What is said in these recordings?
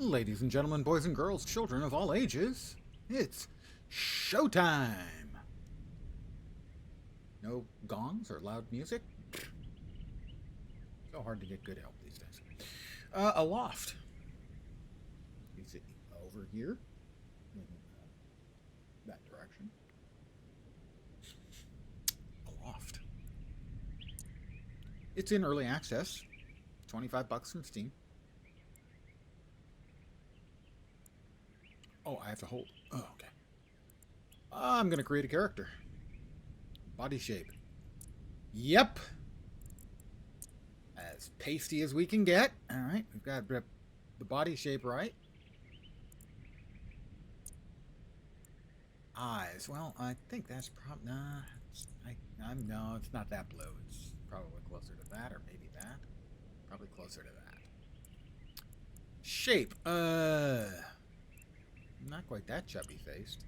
Ladies and gentlemen, boys and girls, children of all ages, it's showtime! No gongs or loud music? So hard to get good help these days. Aloft. Is it over here? That direction. Aloft. It's in early access. $25 from Steam. Oh, I have to hold. Oh, okay. I'm going to create a character. Body shape. Yep. As pasty as we can get. All right. We've got the body shape right. Eyes. Well, I think that's probably... Nah. No, it's not that blue. It's probably closer to that, or maybe that. Probably closer to that. Shape. Not quite that chubby-faced.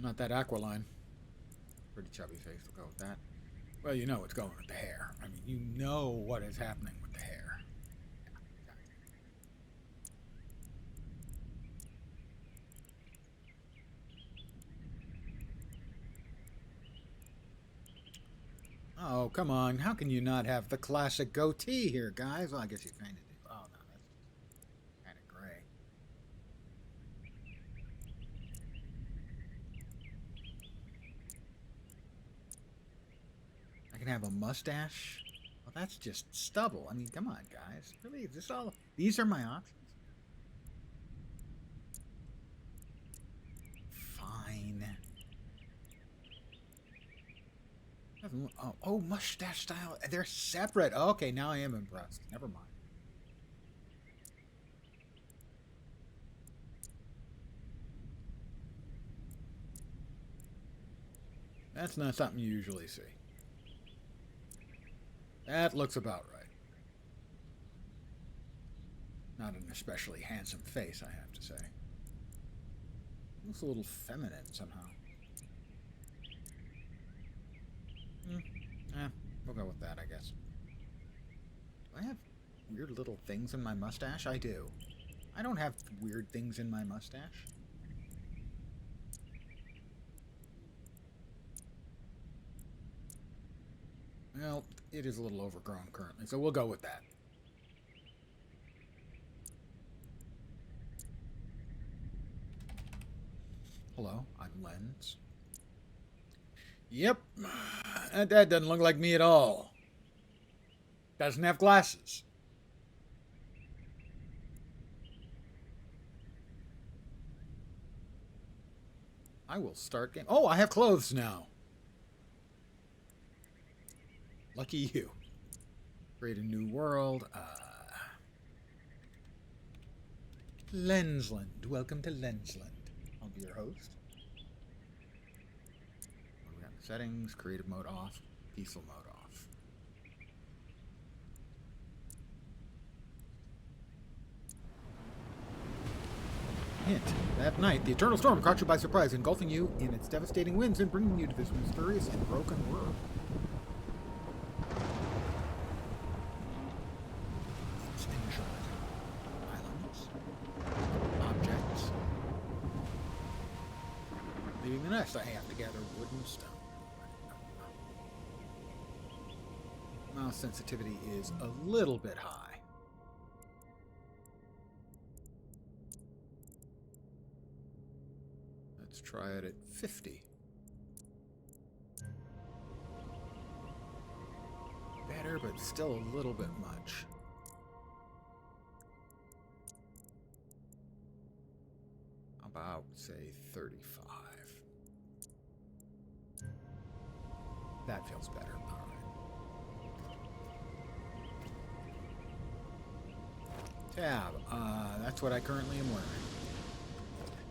Not that aquiline. Pretty chubby-faced. We'll go with that. Well, you know what's going with the hair. I mean, you know what is happening with the hair. Yeah, exactly. Oh, come on. How can you not have the classic goatee here, guys? Well, I guess you kind of do. Oh, no, that's kind of gray. I can have a mustache. Well, that's just stubble. I mean, come on, guys. Really? Is this all? These are my options? Fine. Oh, mustache style. They're separate. Okay, now I am impressed. Never mind. That's not something you usually see. That looks about right. Not an especially handsome face, I have to say. Looks a little feminine somehow. We'll go with that, I guess. Do I have weird little things in my mustache? I do. I don't have weird things in my mustache. Well, it is a little overgrown currently, so we'll go with that. Hello, I'm Lens. Yep, that doesn't look like me at all. Doesn't have glasses. I will start game. Oh, I have clothes now. Lucky you. Create a new world. Lensland. Welcome to Lensland. I'll be your host. What do we got? Settings, creative mode off, peaceful mode off. Hint. That night, the eternal storm caught you by surprise, engulfing you in its devastating winds and bringing you to this mysterious and broken world. Leaving the nest, I have to gather wood and stone. Mouse sensitivity is a little bit high. Let's try it at 50. Better, but still a little bit much. How about, say, 35? That feels better. All right. Tab. That's what I currently am wearing.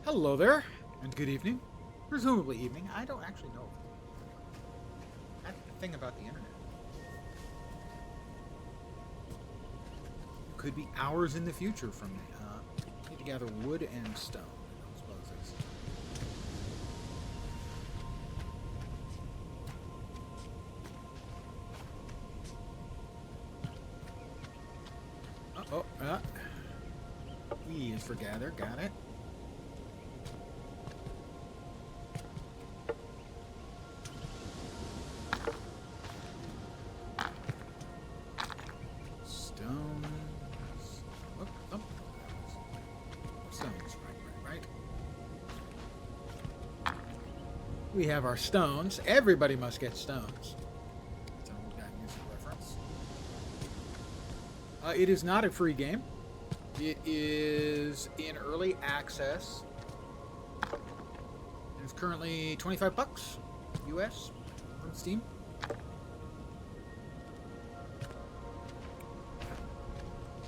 Hello there, and good evening. Presumably evening. I don't actually know. That's the thing about the internet. It could be hours in the future from me. Need to gather wood and stone. I suppose it's... Oh, E is for gather. Got it. Stones. Oh, oh. Stones. Right. We have our stones. Everybody must get stones. That's an old guy music reference. It is not a free game. It is in early access. It's currently $25 US on Steam.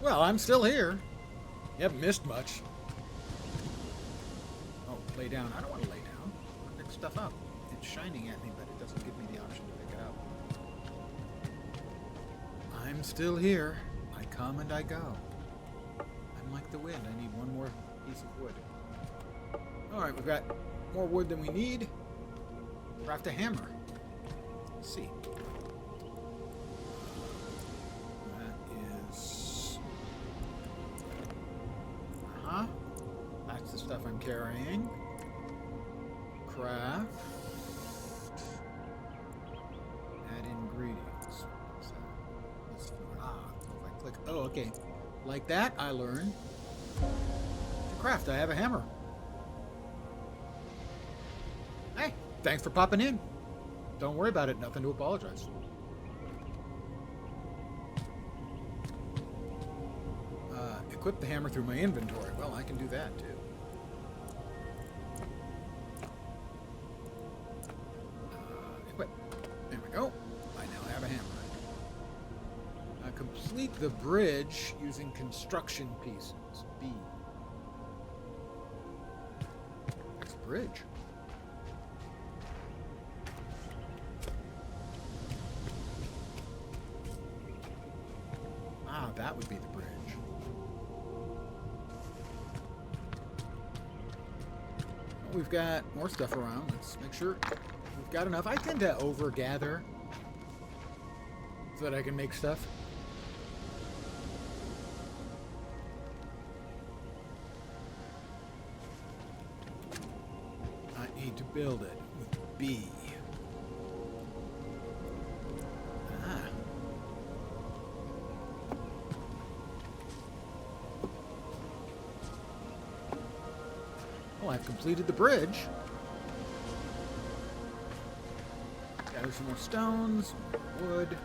Well, I'm still here. You haven't missed much. Oh, lay down. I don't want to lay down. I want to pick stuff up. It's shining at me, but it doesn't give me the option to pick it up. I'm still here. I come and I go. I'm like the wind. I need one more piece of wood. Alright, we've got more wood than we need. Craft a hammer. Let's see. That is... That's the stuff I'm carrying. Craft. Add ingredients. So, this one. If I click... Oh, okay. Like that, I learn to craft. I have a hammer. Hey, thanks for popping in. Don't worry about it. Nothing to apologize for. Equip the hammer through my inventory. Well, I can do that too. Equip. There we go. I now have a hammer. Complete the bridge using construction pieces. B. There's a bridge. Ah, that would be the bridge. Well, we've got more stuff around. Let's make sure we've got enough. I tend to overgather so that I can make stuff. To build it with B. Well, I've completed the bridge. Gather some more stones, wood.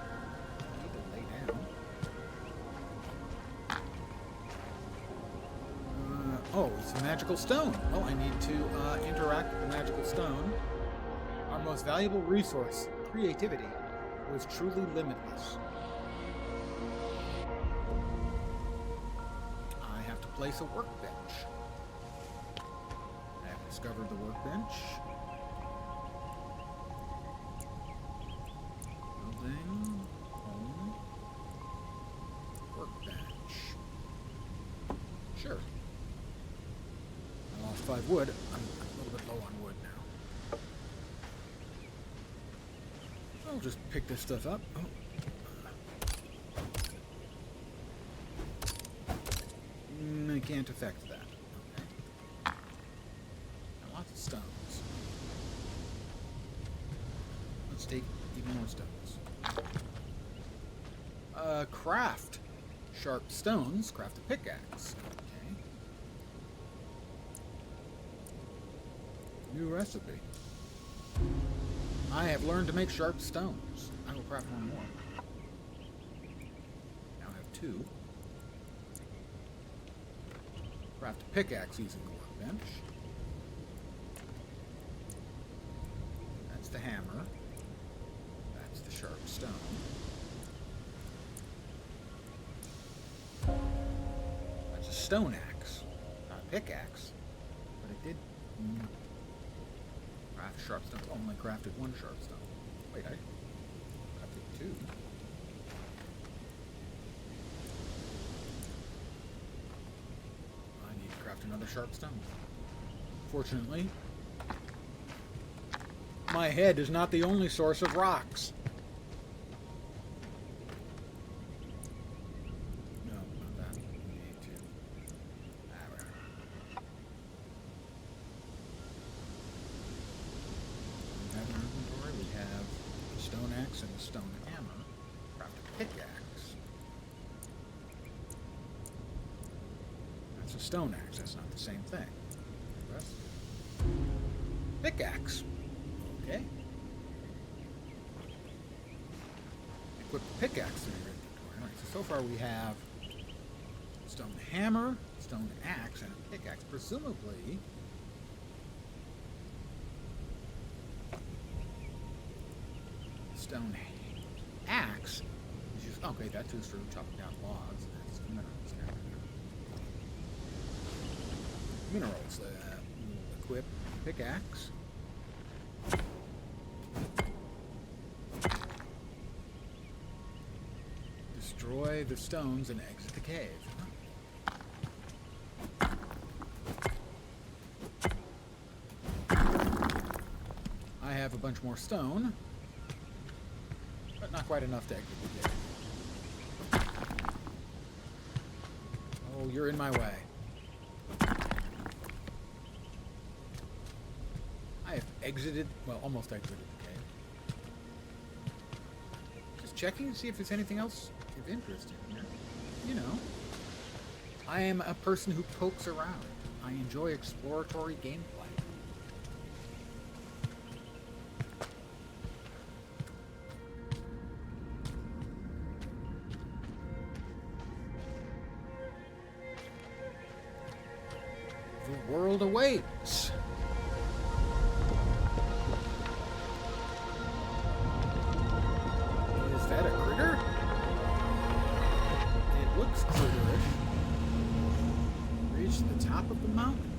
I need to lay down. Oh, it's a magical stone. Well, I need to interact with the magical stone. Our most valuable resource, creativity, was truly limitless. I have to place a workbench. I have discovered the workbench. Building, home, workbench. Sure. 5 wood. I'm a little bit low on wood now. I'll just pick this stuff up. Oh. I can't affect that. Okay. Got lots of stones. Let's take even more stones. Craft sharp stones. Craft a pickaxe. New recipe. I have learned to make sharp stones. I will craft one more. Now I have 2. Craft a pickaxe using the workbench. That's the hammer. That's the sharp stone. That's a stone axe. Not a pickaxe. But it did... Craft sharp stone. Only crafted 1 sharp stone. Wait, I crafted 2. I need to craft another sharp stone. Fortunately, my head is not the only source of rocks. No, not that. axe and a stone hammer. Craft a pickaxe. That's a stone axe. That's not the same thing. Pickaxe. Okay. Equip the pickaxe in your inventory. Alright, so far we have stone hammer, stone axe, and a pickaxe. Presumably, stone axe is used. Okay, that's used for chopping down logs. That's minerals. Minerals. We'll equip pickaxe. Destroy the stones and exit the cave. I have a bunch more stone, but not quite enough to exit the cave. Oh, you're in my way. I have exited, well, almost exited the cave. Just checking to see if there's anything else of interest in here. You know, I am a person who pokes around. I enjoy exploratory gameplay. The world awaits. Is that a critter? It looks critterish. Reach the top of the mountain.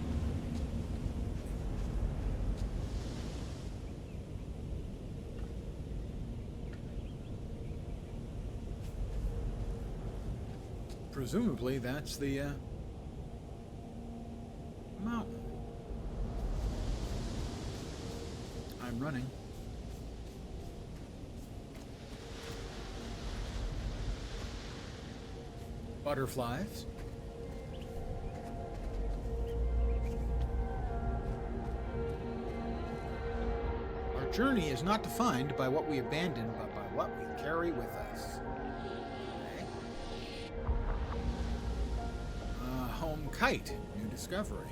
Presumably that's the mountain. I'm running. Butterflies. Our journey is not defined by what we abandon, but by what we carry with us. Okay. Home kite. New discovery.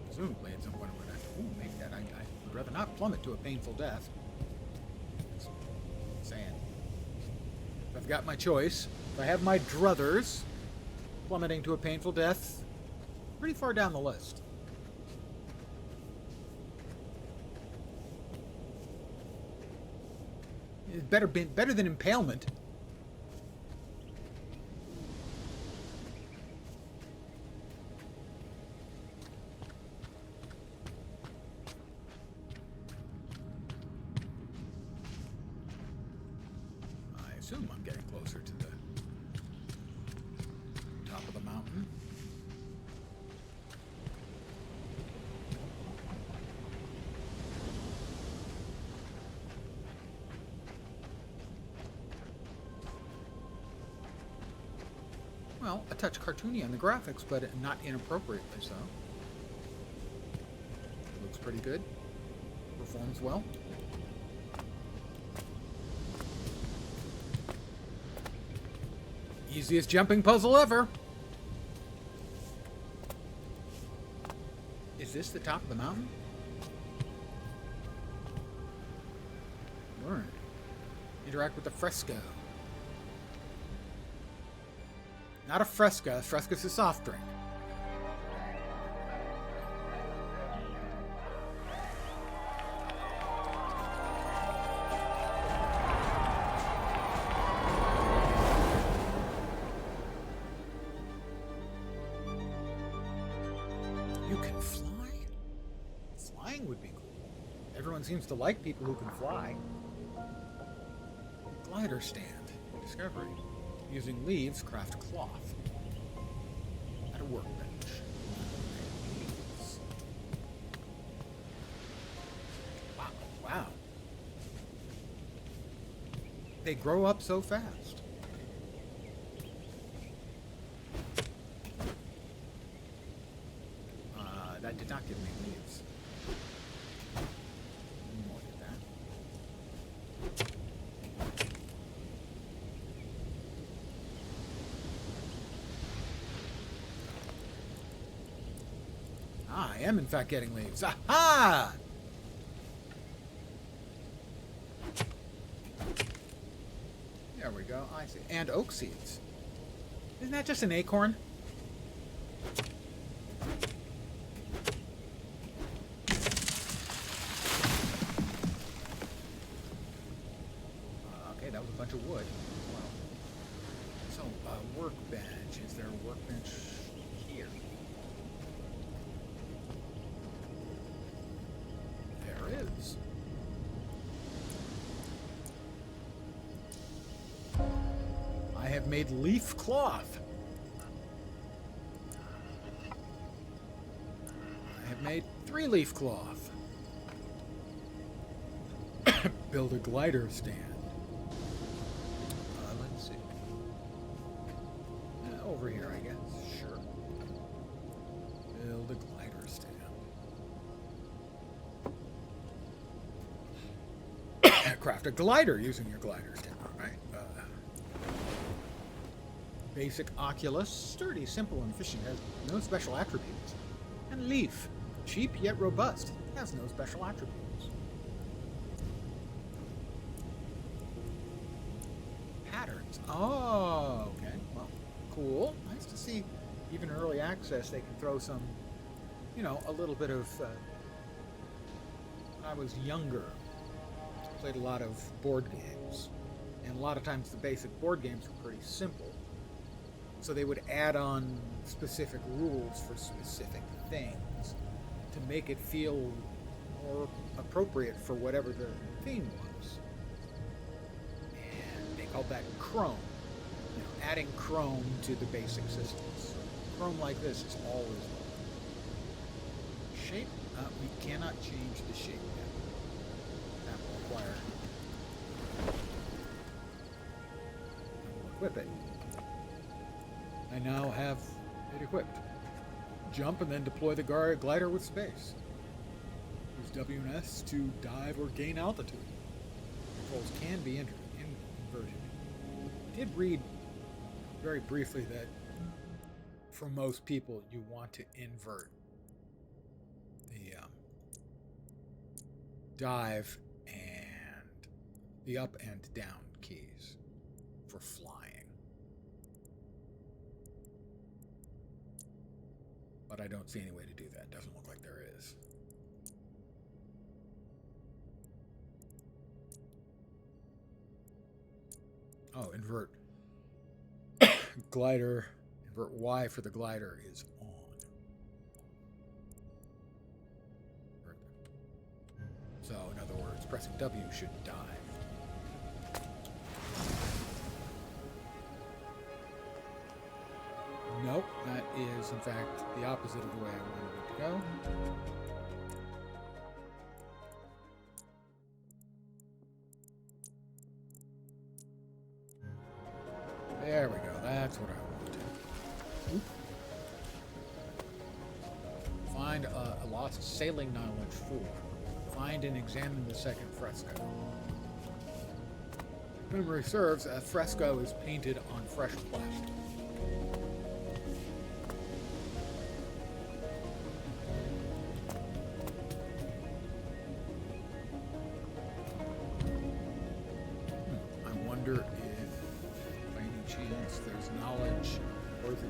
Presumably at some point I'm going to make that. I would rather not plummet to a painful death. Just saying. If I've got my choice, if I have my druthers, plummeting to a painful death, pretty far down the list. It's better than impalement. I assume I'm getting closer to the top of the mountain. Well, a touch cartoony on the graphics, but not inappropriately so. Looks pretty good. Performs well. Easiest jumping puzzle ever. Is this the top of the mountain? Learn. Interact with the fresco. Not a fresca. Fresca's a soft drink. You can fly? Flying would be cool. Everyone seems to like people who can fly. Glider stand. Discovery. Using leaves, craft cloth. At a workbench. Wow. Wow. They grow up so fast. That did not give me leaves. I am, in fact, getting leaves. Aha! There we go. I see. And oak seeds. Isn't that just an acorn? Okay, that was a bunch of wood. Wow. So, workbench. Is there a workbench here? There is. I have made leaf cloth. I have made 3-leaf cloth. Build a glider stand. Let's see. Over here, I guess. Sure. Build a glider stand. Craft a glider using your glider stand. All right. Basic Oculus, sturdy, simple, and efficient, has no special attributes. And Leaf, cheap yet robust, has no special attributes. Patterns. Oh, okay. Well, cool. Nice to see even early access they can throw some, you know, a little bit of... when I was younger, I played a lot of board games. And a lot of times the basic board games were pretty simple. So they would add on specific rules for specific things to make it feel more appropriate for whatever the theme was. And they called that Chrome. You know, adding Chrome to the basic systems. Chrome like this is always welcome. Shape? We cannot change the shape yet. That will require... I will equip it. I now have it equipped. Jump and then deploy the glider with space. Use W and S to dive or gain altitude. Controls can be inverted. I did read very briefly that for most people you want to invert the dive and the up and down keys for flying. But I don't see any way to do that. Doesn't look like there is. Oh, invert glider. Invert Y for the glider is on. So, in other words, pressing W should dive. Nope, that is, in fact, the opposite of the way I wanted it to go. There we go, that's what I wanted. Oop. Find a lost sailing knowledge 4. Find and examine the second fresco. If memory serves, a fresco is painted on fresh plastic.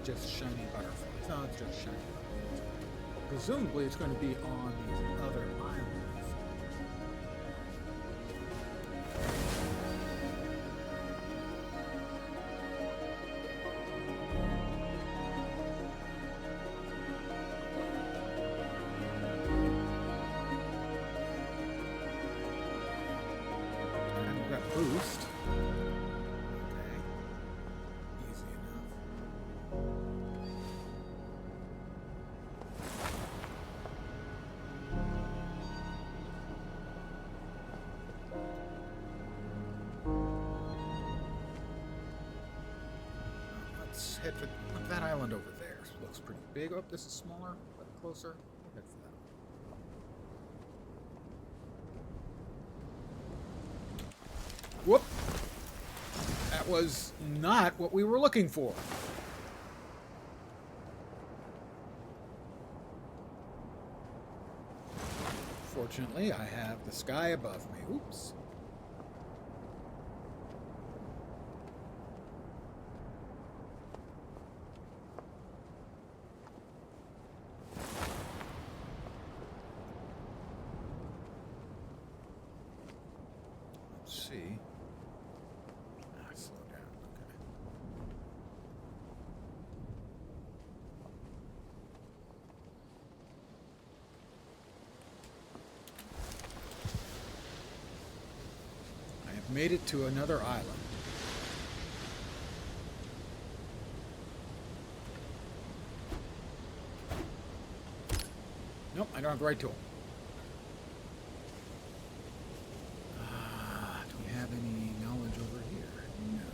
Just shiny butterflies. No, it's just shiny butterflies. Presumably it's going to be on these other islands. And we've got boost. Head for that island over there. Looks pretty big. Oh, this is smaller, but closer. We'll head for that. Whoop! That was not what we were looking for. Fortunately, I have the sky above me. Oops. Let's see. Slow down. Okay. I have made it to another island. Nope, I don't have the right tool. Do we have any knowledge over here? No.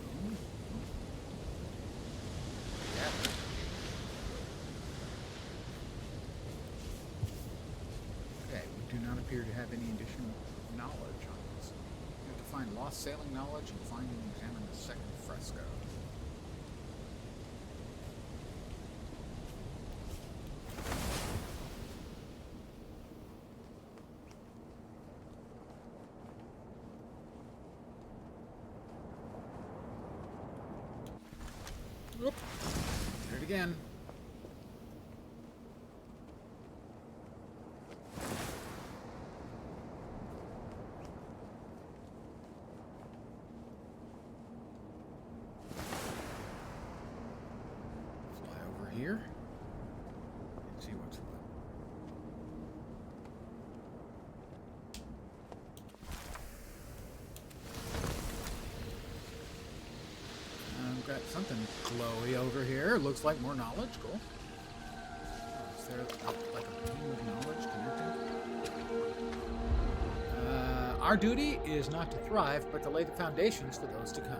Yeah. Okay, we do not appear to have any additional knowledge on this. We have to find lost sailing knowledge and find and examine the second fresco. Oop. Did it again. Fly over here. See what's what. I've got something glowy over here. Looks like more knowledge. Cool. Is there like a beam of knowledge connected? Our duty is not to thrive, but to lay the foundations for those to come.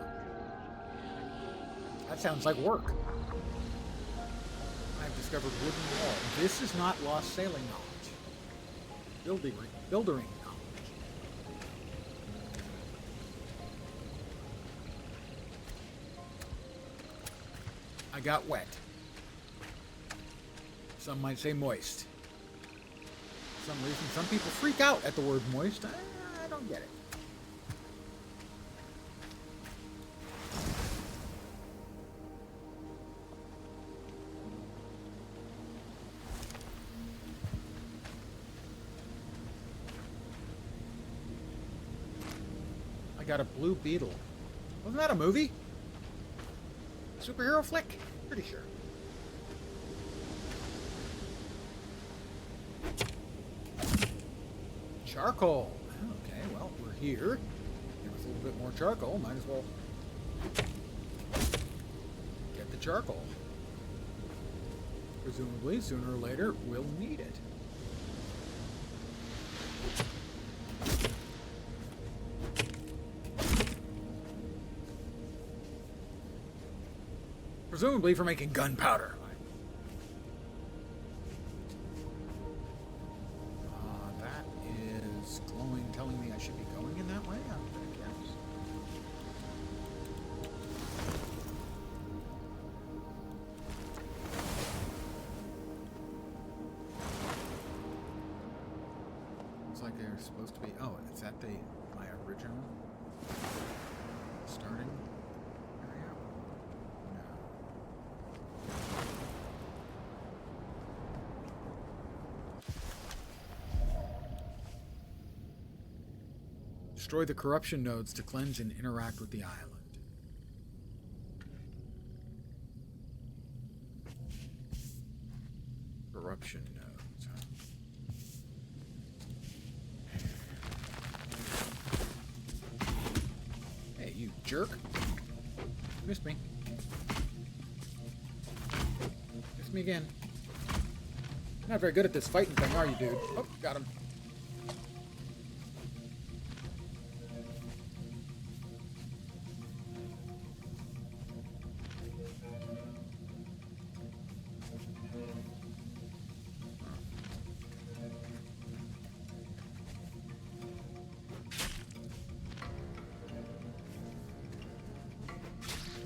That sounds like work. I've discovered wooden wall. This is not lost sailing knowledge. Buildering knowledge. I got wet. Some might say moist. For some reason, some people freak out at the word moist. I don't get it. I got a blue beetle. Wasn't that a movie? Superhero flick? Pretty sure. Charcoal. Okay, well, we're here. Give us a little bit more charcoal. Might as well get the charcoal. Presumably, sooner or later, we'll need it. Presumably for making gunpowder. That is glowing, telling me I should be going in that way, I guess. Looks like they're supposed to be... Oh, is that my original starting area? Destroy the corruption nodes to cleanse and interact with the island. Corruption nodes, huh? Hey, you jerk. You missed me. Missed me again. You're not very good at this fighting thing, are you, dude? Oh, got him.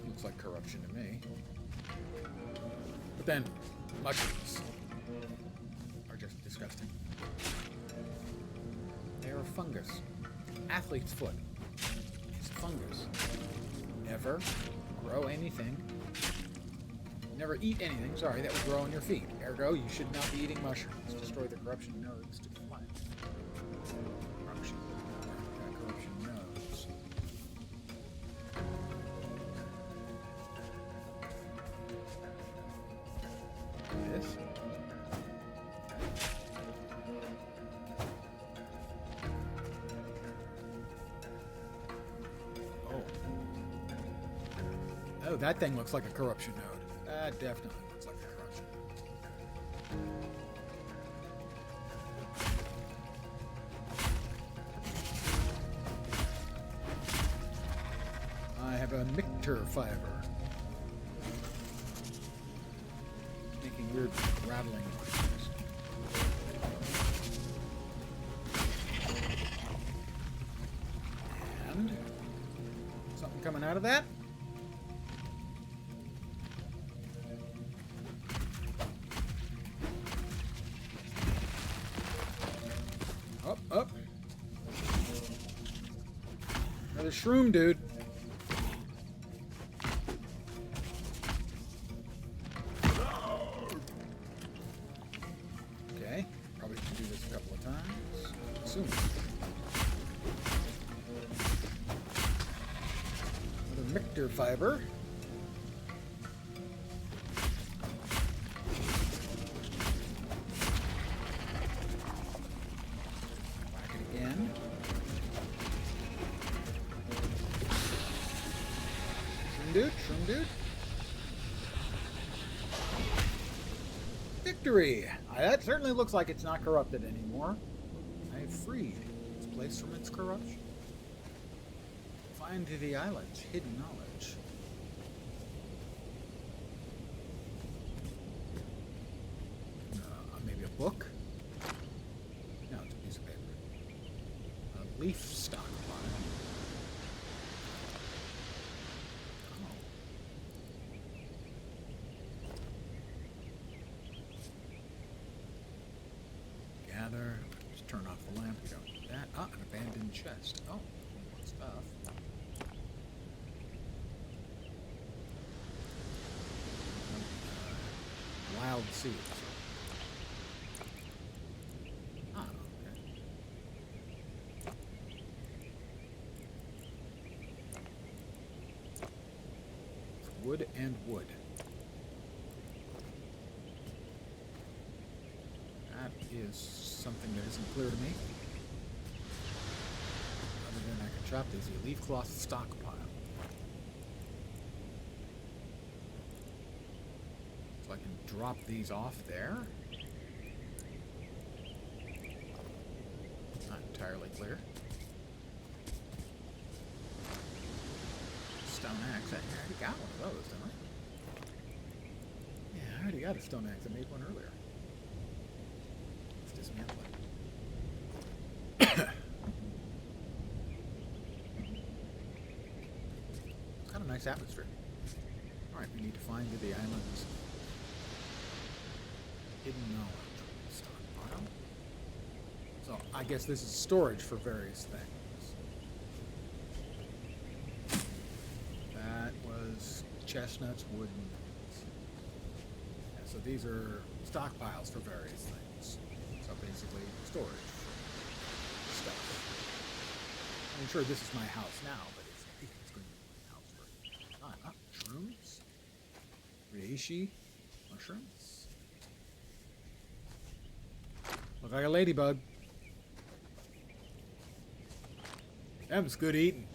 Looks like corruption to me. But then, mushrooms are just disgusting. fungus. Athlete's foot. It's fungus. Never grow anything. Never eat anything, sorry, that would grow on your feet. Ergo, you should not be eating mushrooms. Destroy the corruption nodes to fly. Corruption nodes. This. Oh, that thing looks like a corruption node. That definitely looks like a corruption node. I have a micter fiber. Making weird rattling noises. And something coming out of that? Up. Another shroom, dude. Okay. Probably should do this a couple of times. Soon. Another micter fiber. Shroom dude. Victory! That certainly looks like it's not corrupted anymore. I have freed this place from its corruption. Find the island's hidden knowledge. Maybe a book? No, it's a piece of paper. A leaf stockpile. Just turn off the lamp. We don't need that. Ah, an abandoned chest. Oh, more stuff. Wild seeds. Ah, okay. Wood and wood. That is something that isn't clear to me. Other than I can chop these leaf cloth stockpile. So I can drop these off there. Not entirely clear. Stone axe. I already got one of those, didn't I? Yeah, I already got a stone axe. I made one earlier. Dismantle it. It's kind of a nice atmosphere. Alright, we need to find the island's hidden knowledge stockpile. So I guess this is storage for various things. That was chestnuts, wood, and yeah, so these are stockpiles for various things. So basically, storage for stuff. I'm sure this is my house now, but it's going to be my house for shrooms, reishi, mushrooms. Look like a ladybug. That was good eating.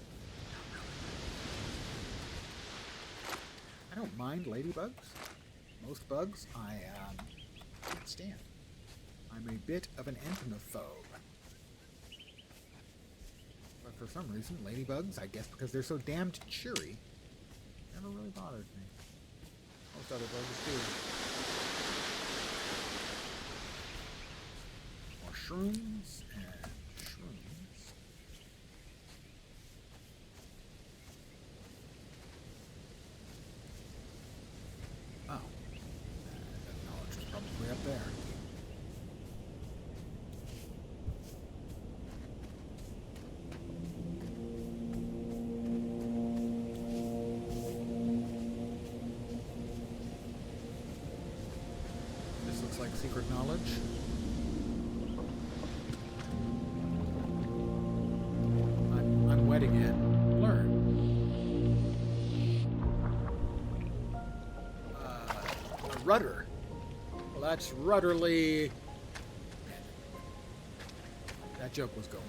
I don't mind ladybugs. Most bugs I can't stand. I'm a bit of an entomophobe. But for some reason, ladybugs, I guess because they're so damned cheery, never really bothered me. Most other bugs do. More shrooms and shrooms. Oh. That knowledge is probably up there. like secret knowledge. I'm wetting it. Learn. A rudder. Well, that's rudderly. That joke was going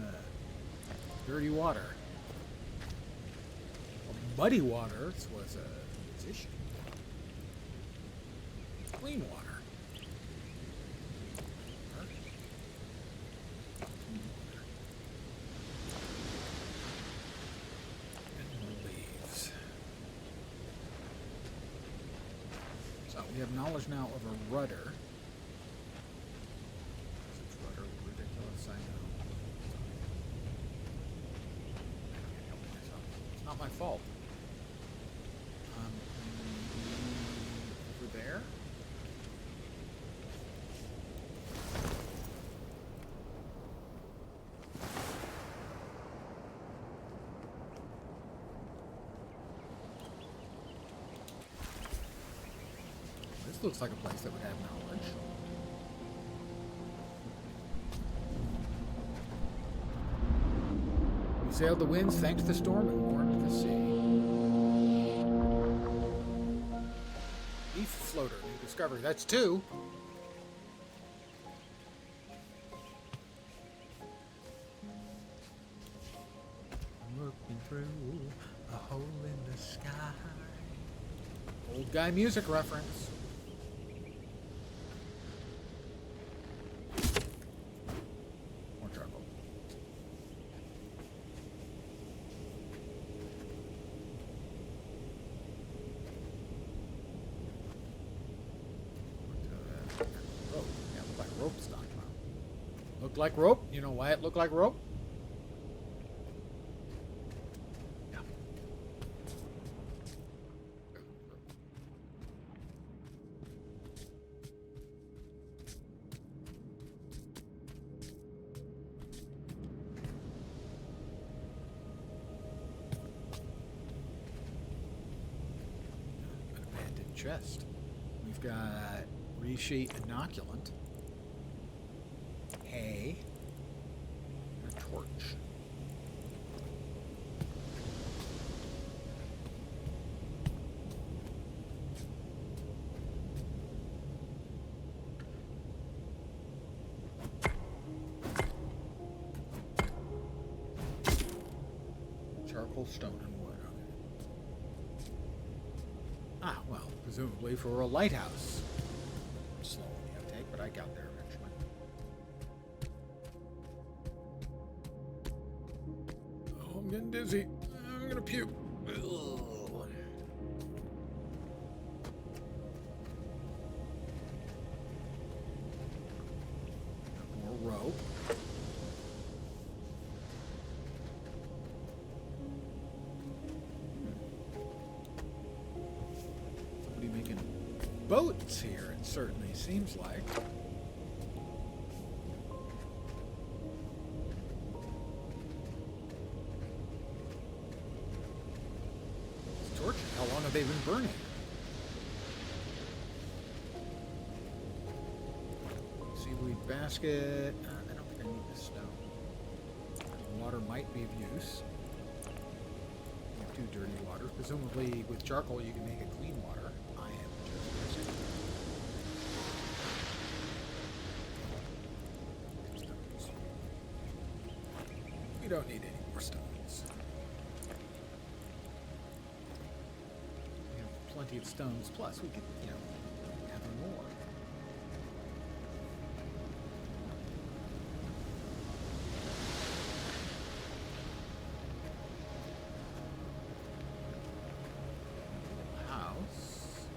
nowhere. Dirty water. Well, muddy water was a musician. Clean water. We have knowledge now of a rudder. It's rudder ridiculous, I know. I can't help myself. It's not my fault. Over there. This looks like a place that would have knowledge. We sailed the winds, thanked the storm, and warned the sea. Leaf floater, new discovery. That's 2. Looking through a hole in the sky. Old guy music reference. Looked like rope. You know why it looked like rope? Yeah. An abandoned chest. We've got resheet inoculant. Hay, and a torch. Charcoal, stone, and wood. Okay. Ah, well, presumably for a lighthouse. Slow on the uptake, but I got there eventually. I'm getting dizzy. I'm gonna puke. Ugh. More rope. Somebody making boats here, it certainly seems like. How long have they been burning? Seaweed basket. I don't think I need this stone. Water might be of use. You have 2 dirty water. Presumably with charcoal you can make it clean water. I am just guessing. Stones. We don't need any more stones. Plenty of stones, plus we could, have more. House.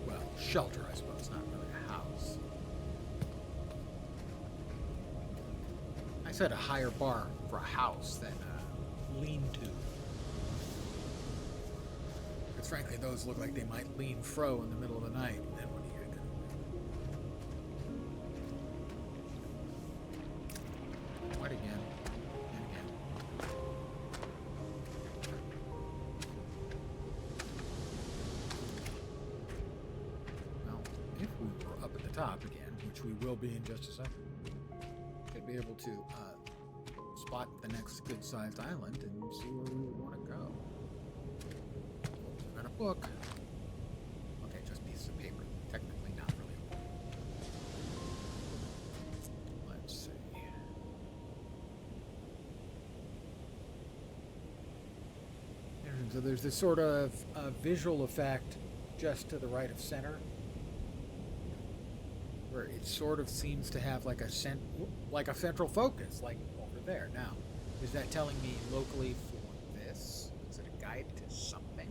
Well, shelter, I suppose, not really a house. I set a higher bar for a house than a lean-to. Frankly, those look like they might lean fro in the middle of the night. And then what are you gonna do? What again? And again. which we will be in just a second, should be able to spot the next good-sized island and see where we would want to go. Got a book. Okay, just pieces of paper. Technically not really a book. Let's see. So there's this sort of visual effect just to the right of center, where it sort of seems to have like a central focus, like over there. Now, is that telling me locally for this? Is it a guide to something?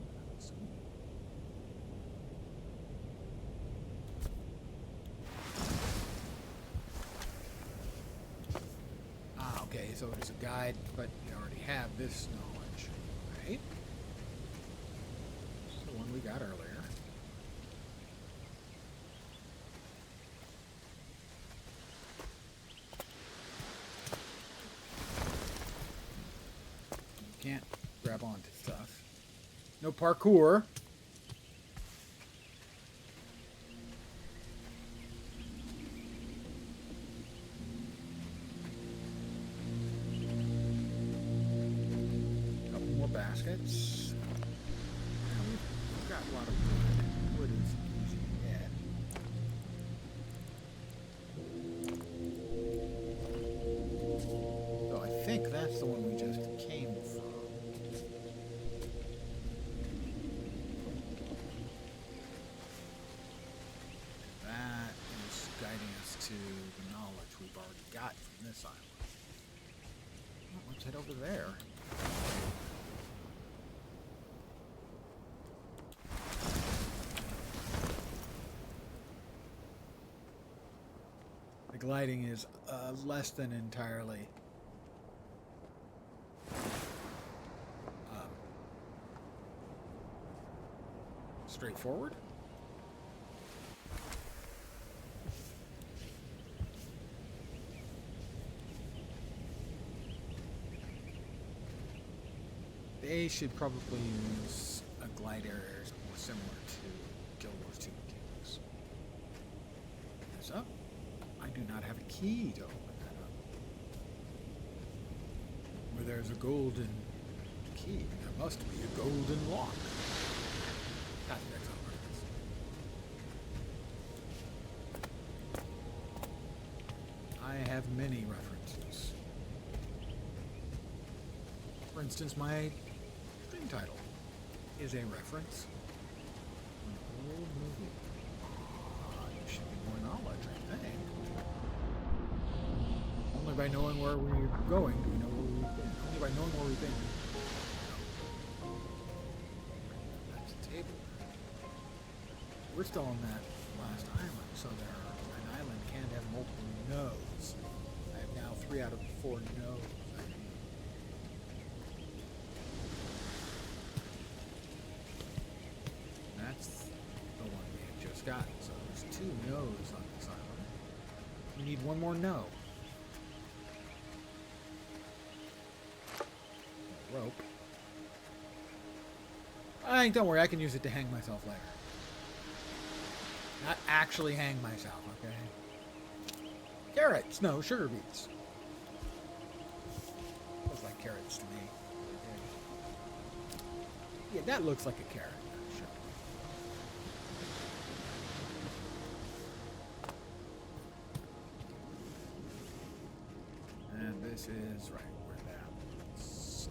Ah, okay, so it is a guide, but we already have this knowledge, right? It's the one we got earlier. Can't grab onto stuff. No parkour. Couple more baskets. Now we've got a lot of wood. Wood is easy to get. So I think that's the one we just came from. To the knowledge we've already got from this island. Well, let's head over there. The gliding is less than entirely straightforward. They should probably use a glide area more similar to Guild Wars 2 mechanics. Here's up. I do not have a key to open that up. Where there's a golden key, there must be a golden lock. That's the next reference. I have many references. For instance, my stream title is a reference. An old movie. You should be more knowledge, I think. Only by knowing where we're going do we know where we've been. Only by knowing where we've been. That's a table. We're still on that last island, so an island can't have multiple nodes. I have now 3 out of 4 nodes. Got it. So there's 2 no's on this island. We need one more no. Rope. Don't worry, I can use it to hang myself later. Not actually hang myself, okay? Carrots! No, sugar beets. Looks like carrots to me. Yeah, that looks like a carrot. This is right where that. So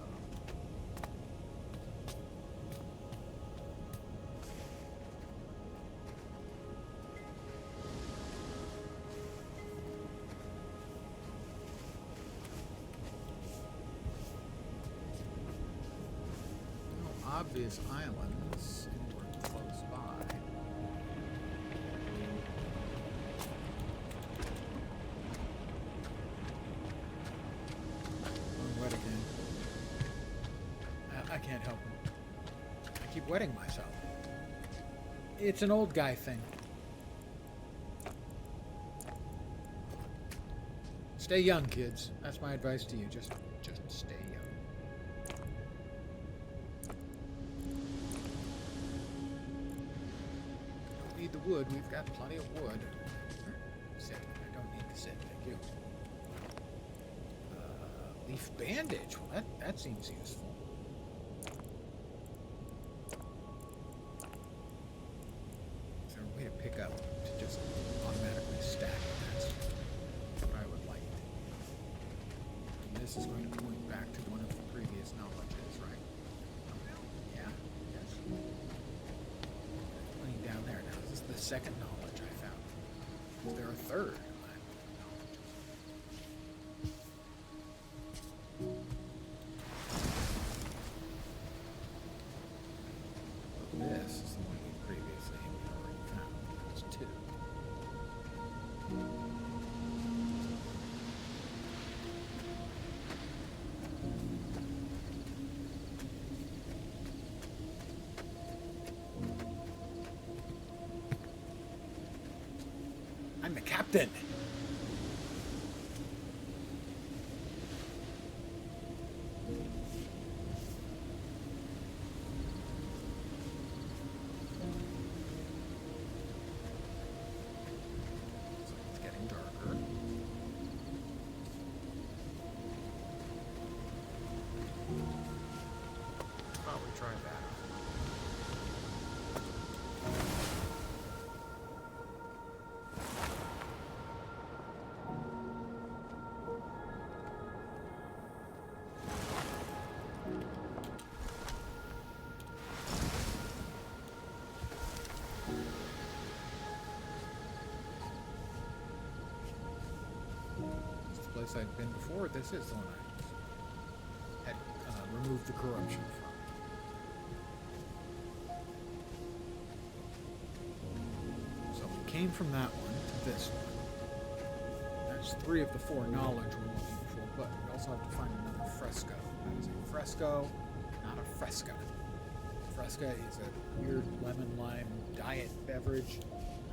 no obvious islands anywhere close by. I can't help it. I keep wetting myself. It's an old guy thing. Stay young, kids. That's my advice to you. Just stay young. Don't need the wood. We've got plenty of wood. Sit. bandage. Well, that seems useful. Is there a way to pick up to just automatically stack it? That's what I would like. And this is going to point back to one of the previous knowledges, right? Yeah. Yes. Pointing down there. Now, this is the second knowledge I found. Is there a third? This is the one we previously already found. There's two. I'm the captain. Try that. This is the place I'd been before. This is the one I had removed the corruption from. Came from that one to this one. That's 3 of the 4 knowledge we're looking for, but we also have to find another fresco. That is a fresco, not a fresca. Fresca is a weird lemon lime diet beverage.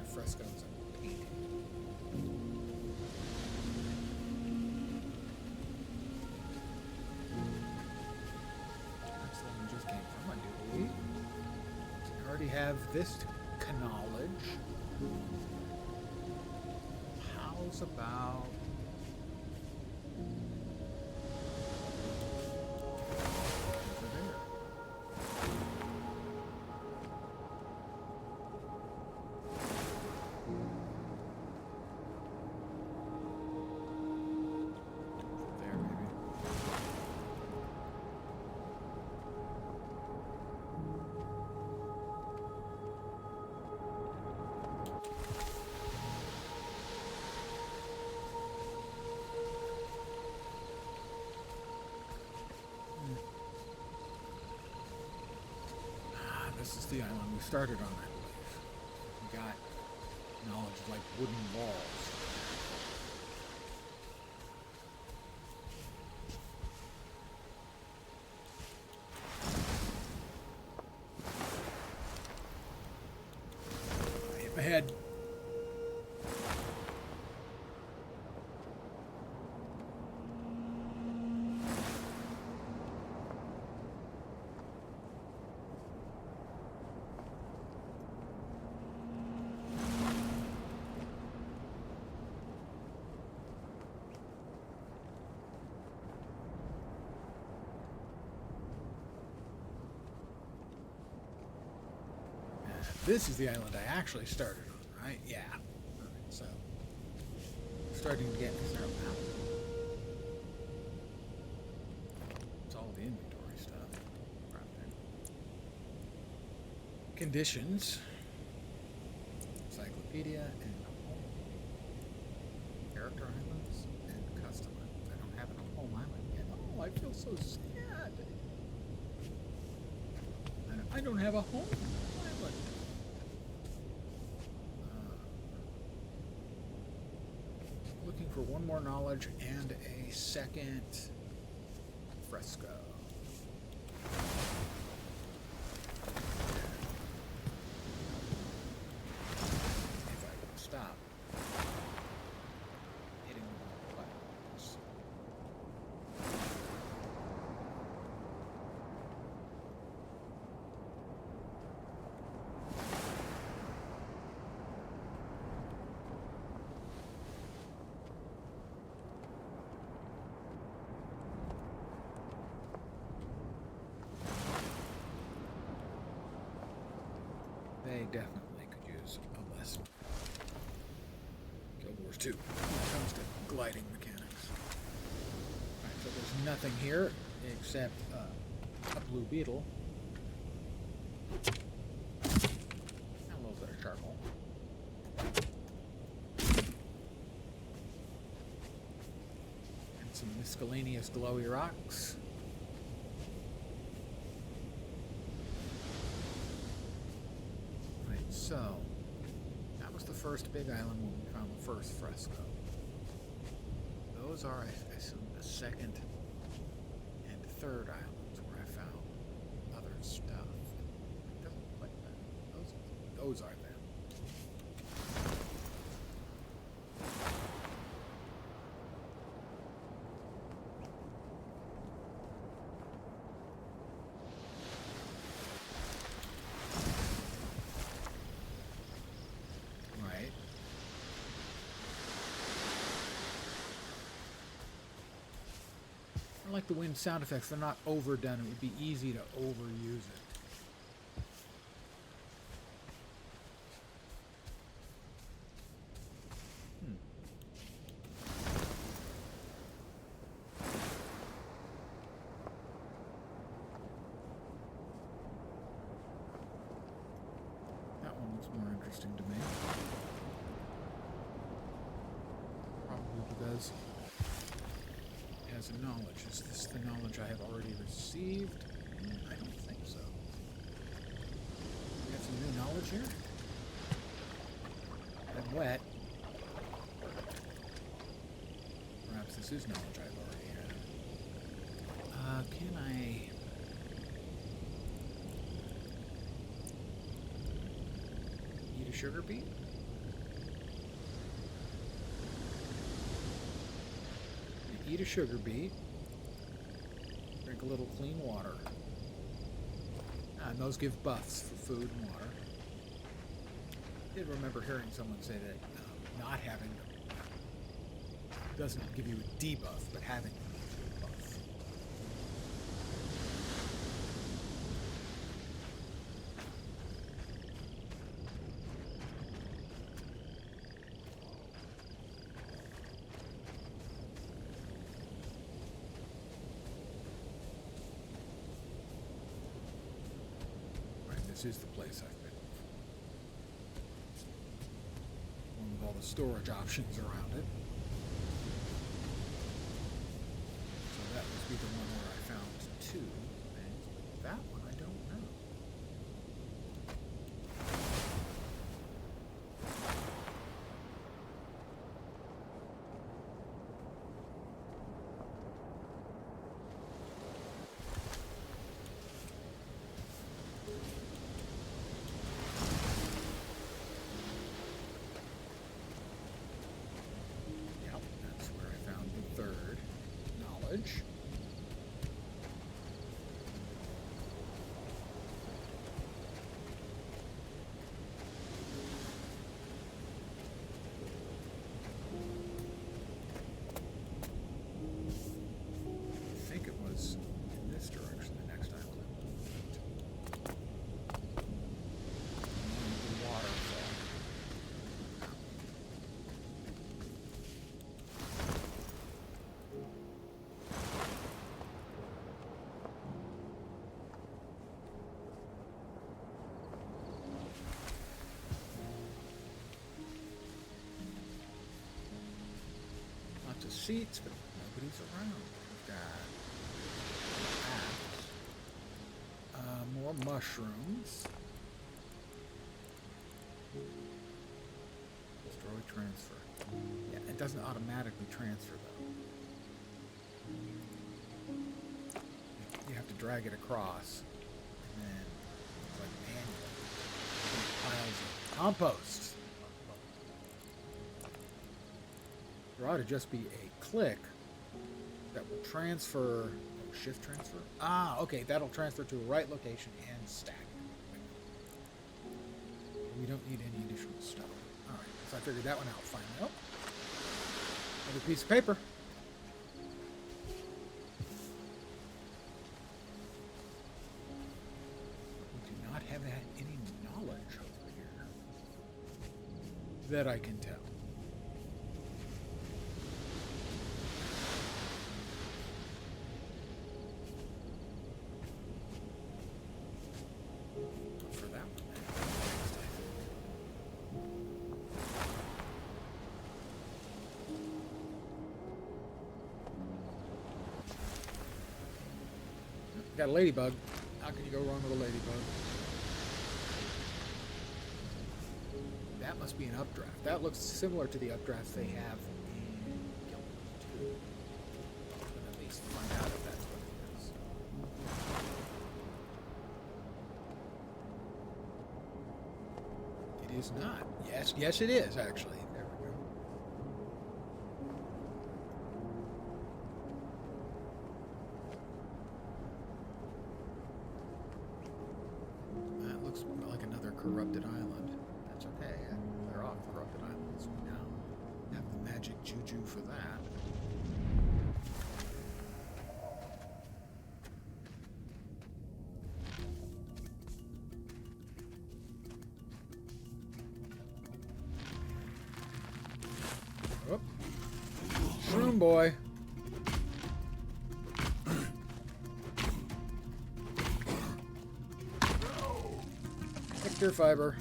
A fresco is a painting. That's the one we just came from, I do believe. I already have this knowledge. How's about over there? Over there, maybe. This is the island we started on, I believe. We got knowledge of like wooden walls. I hit my head. This is the island I actually started on, right? Yeah. Alright, so starting to get is there a map? It's all the inventory stuff. Right there. Conditions. Encyclopedia and home. Character islands and custom islands. I don't have a home island yet. Oh, I feel so sad. I don't have a home island. Looking for one more knowledge and a second fresco. If I can stop hitting the buttons. they definitely could use a lesson. Guild Wars 2 when it comes to gliding mechanics. Alright, so there's nothing here except a blue beetle. And a little bit of charcoal. And some miscellaneous glowy rocks. Right, so that was the first big island when we found the first fresco. Those are, I assume, the second and third islands where I found other stuff. It doesn't look like that. Those are them. Right. I like the wind sound effects. They're not overdone. It would be easy to overuse it. That one looks more interesting to me. Probably because it has a knowledge. Is this the knowledge I have already received? I don't think so. We have some new knowledge here? I'm wet. Perhaps this is knowledge I've already had. Can I... eat a sugar beet? Eat a sugar beet. Drink a little clean water. And those give buffs for food and water. I did remember hearing someone say that not having them doesn't give you a debuff, but having them gives you a buff. Right, this is the place I've been before. One with all the storage options around it. So that must be the one where I found two things. That one I don't know. Yep, that's where I found the third knowledge. I think it was in this direction the next time I went. The waterfall. Lots of seats, but nobody's around. We've got more mushrooms. Destroy transfer. Yeah, it doesn't automatically transfer though. You have to drag it across, and then it's like manual. Piles of compost. There ought to just be a click that will transfer. Oh, shift transfer? Ah, okay. That'll transfer to a right location and stack. We don't need any additional stuff. Alright, so I figured that one out finally. Oh, another piece of paper. We do not have any knowledge over that I can tell. For that one. Got a ladybug. How can you go wrong with a ladybug? That must be an updraft. That looks similar to the updrafts they have in Guild 2. But at least find out if that's what it is. It is not. Yes, it is, actually. There we go. That looks like another corrupted island. That's okay. They're off corrupted islands. We now have the magic juju for that. Oh. Shroom boy. Nectar fiber.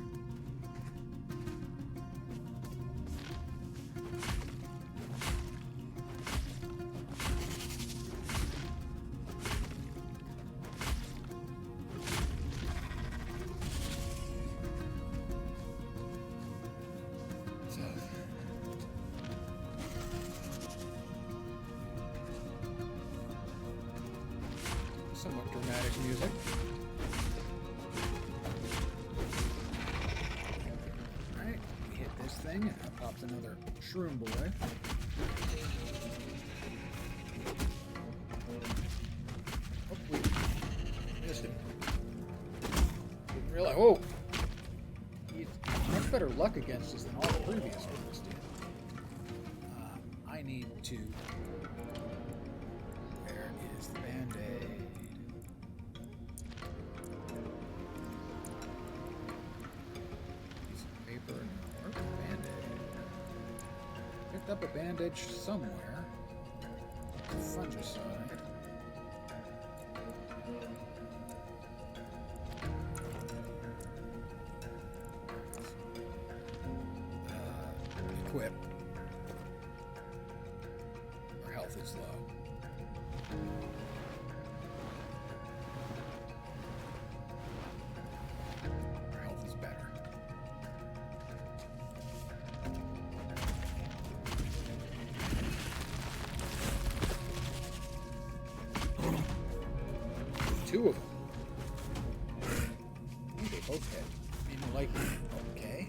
Somewhat dramatic music. Alright, we hit this thing and that pops another shroom boy. Oh, we missed him. Didn't realize. Whoa! He's much better luck against us than all the previous ones did. I need to. Where is the band-aid? Picked up a bandage somewhere. Fungicide. Equip. Our health is low. Our health is better. Two of them. I think they both hit. Maybe like, okay.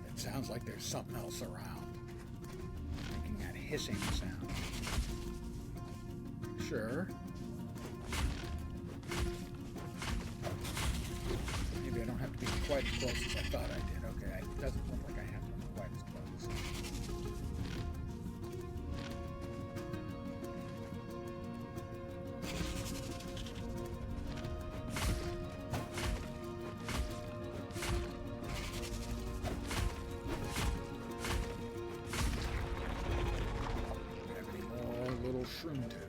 It sounds like there's something else around. Making that hissing sound. Sure. Maybe I don't have to be quite as close as I thought I did. Okay, it doesn't look like I have to be quite as close. Do we have any more little shroom tubes?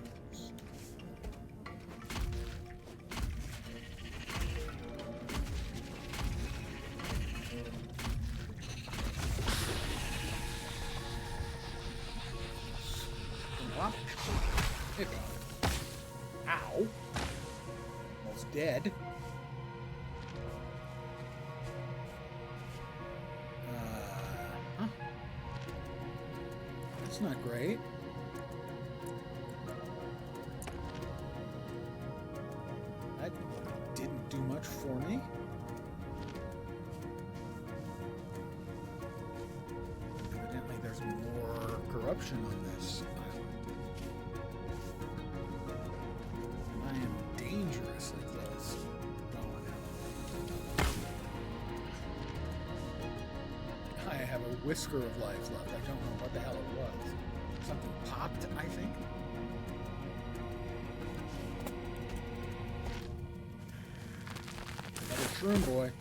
Pick up. Ow. Almost dead. Huh? That's not great. That didn't do much for me. Evidently there's more corruption on this island. I am dangerously close. Oh, no. whisker of life left. I don't know what the hell it was. Something popped, I think. Another shroom boy.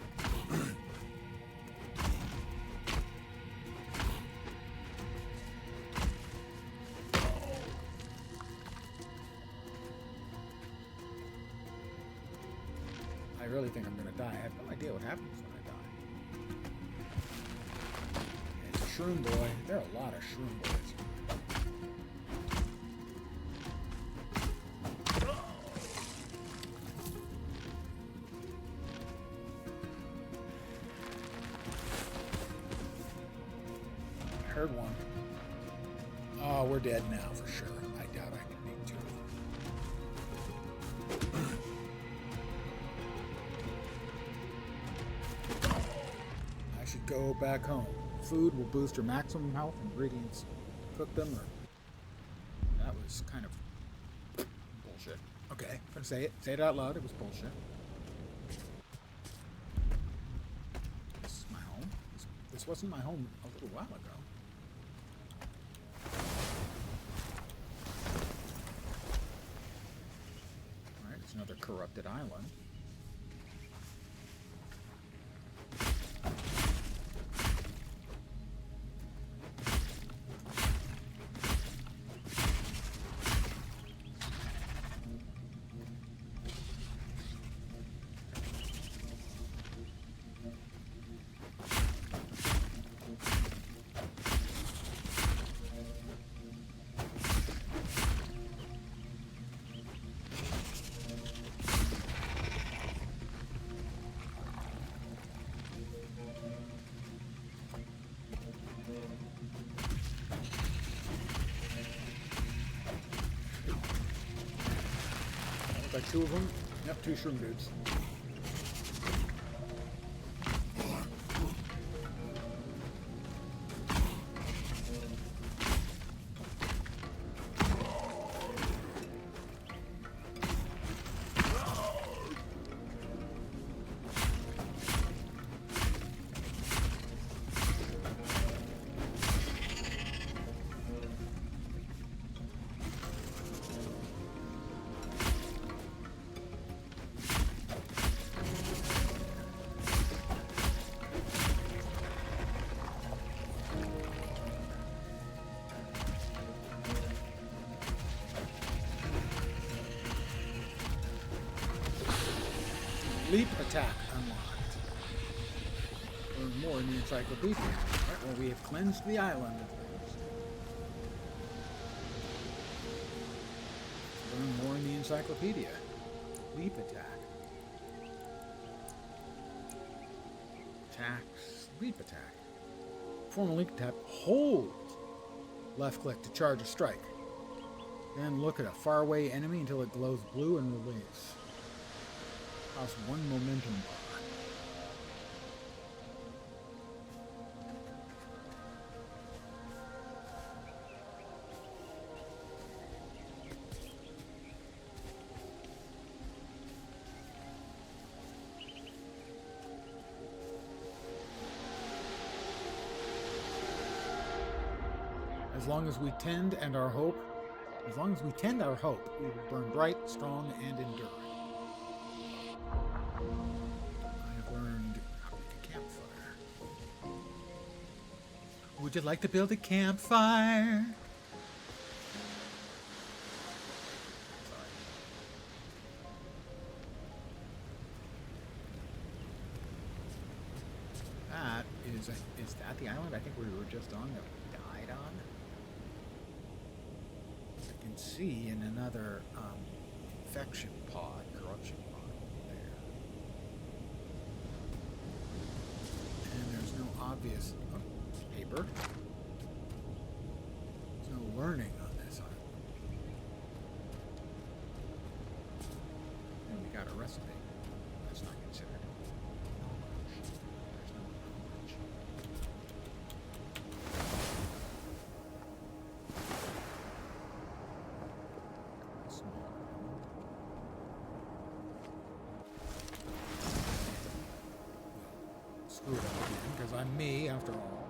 I really think I'm going to die. I have no idea what happens when I die. And shroom boy. There are a lot of shroom boys. Heard one. Oh, we're dead now for sure. I doubt I can make two. I should go back home. Food will boost your maximum health. Ingredients. Cook them or... That was kind of bullshit. Okay, I'm gonna say it. Say it out loud. It was bullshit. This is my home. This wasn't my home a little while ago. Another corrupted island. Like two of them? Yep, two shroom dudes. Leap attack unlocked. Learn more in the encyclopedia. Right, well, we have cleansed the island of things. Learn more in the encyclopedia. Leap attack. Attacks. Leap attack. Perform a leap attack. Hold left click to charge a strike. Then look at a faraway enemy until it glows blue and release. Cost 1 momentum bar. As long as we tend our hope, we will burn bright, strong, and enduring. Would you like to build a campfire? Sorry. That is that the island I think we were just on that we died on? I can see in another infection pod, corruption pod there. And there's no obvious paper. There's no learning on this island. And we got a recipe. That's not considered. There's no knowledge. Small. Screw it up again, because I'm me after all.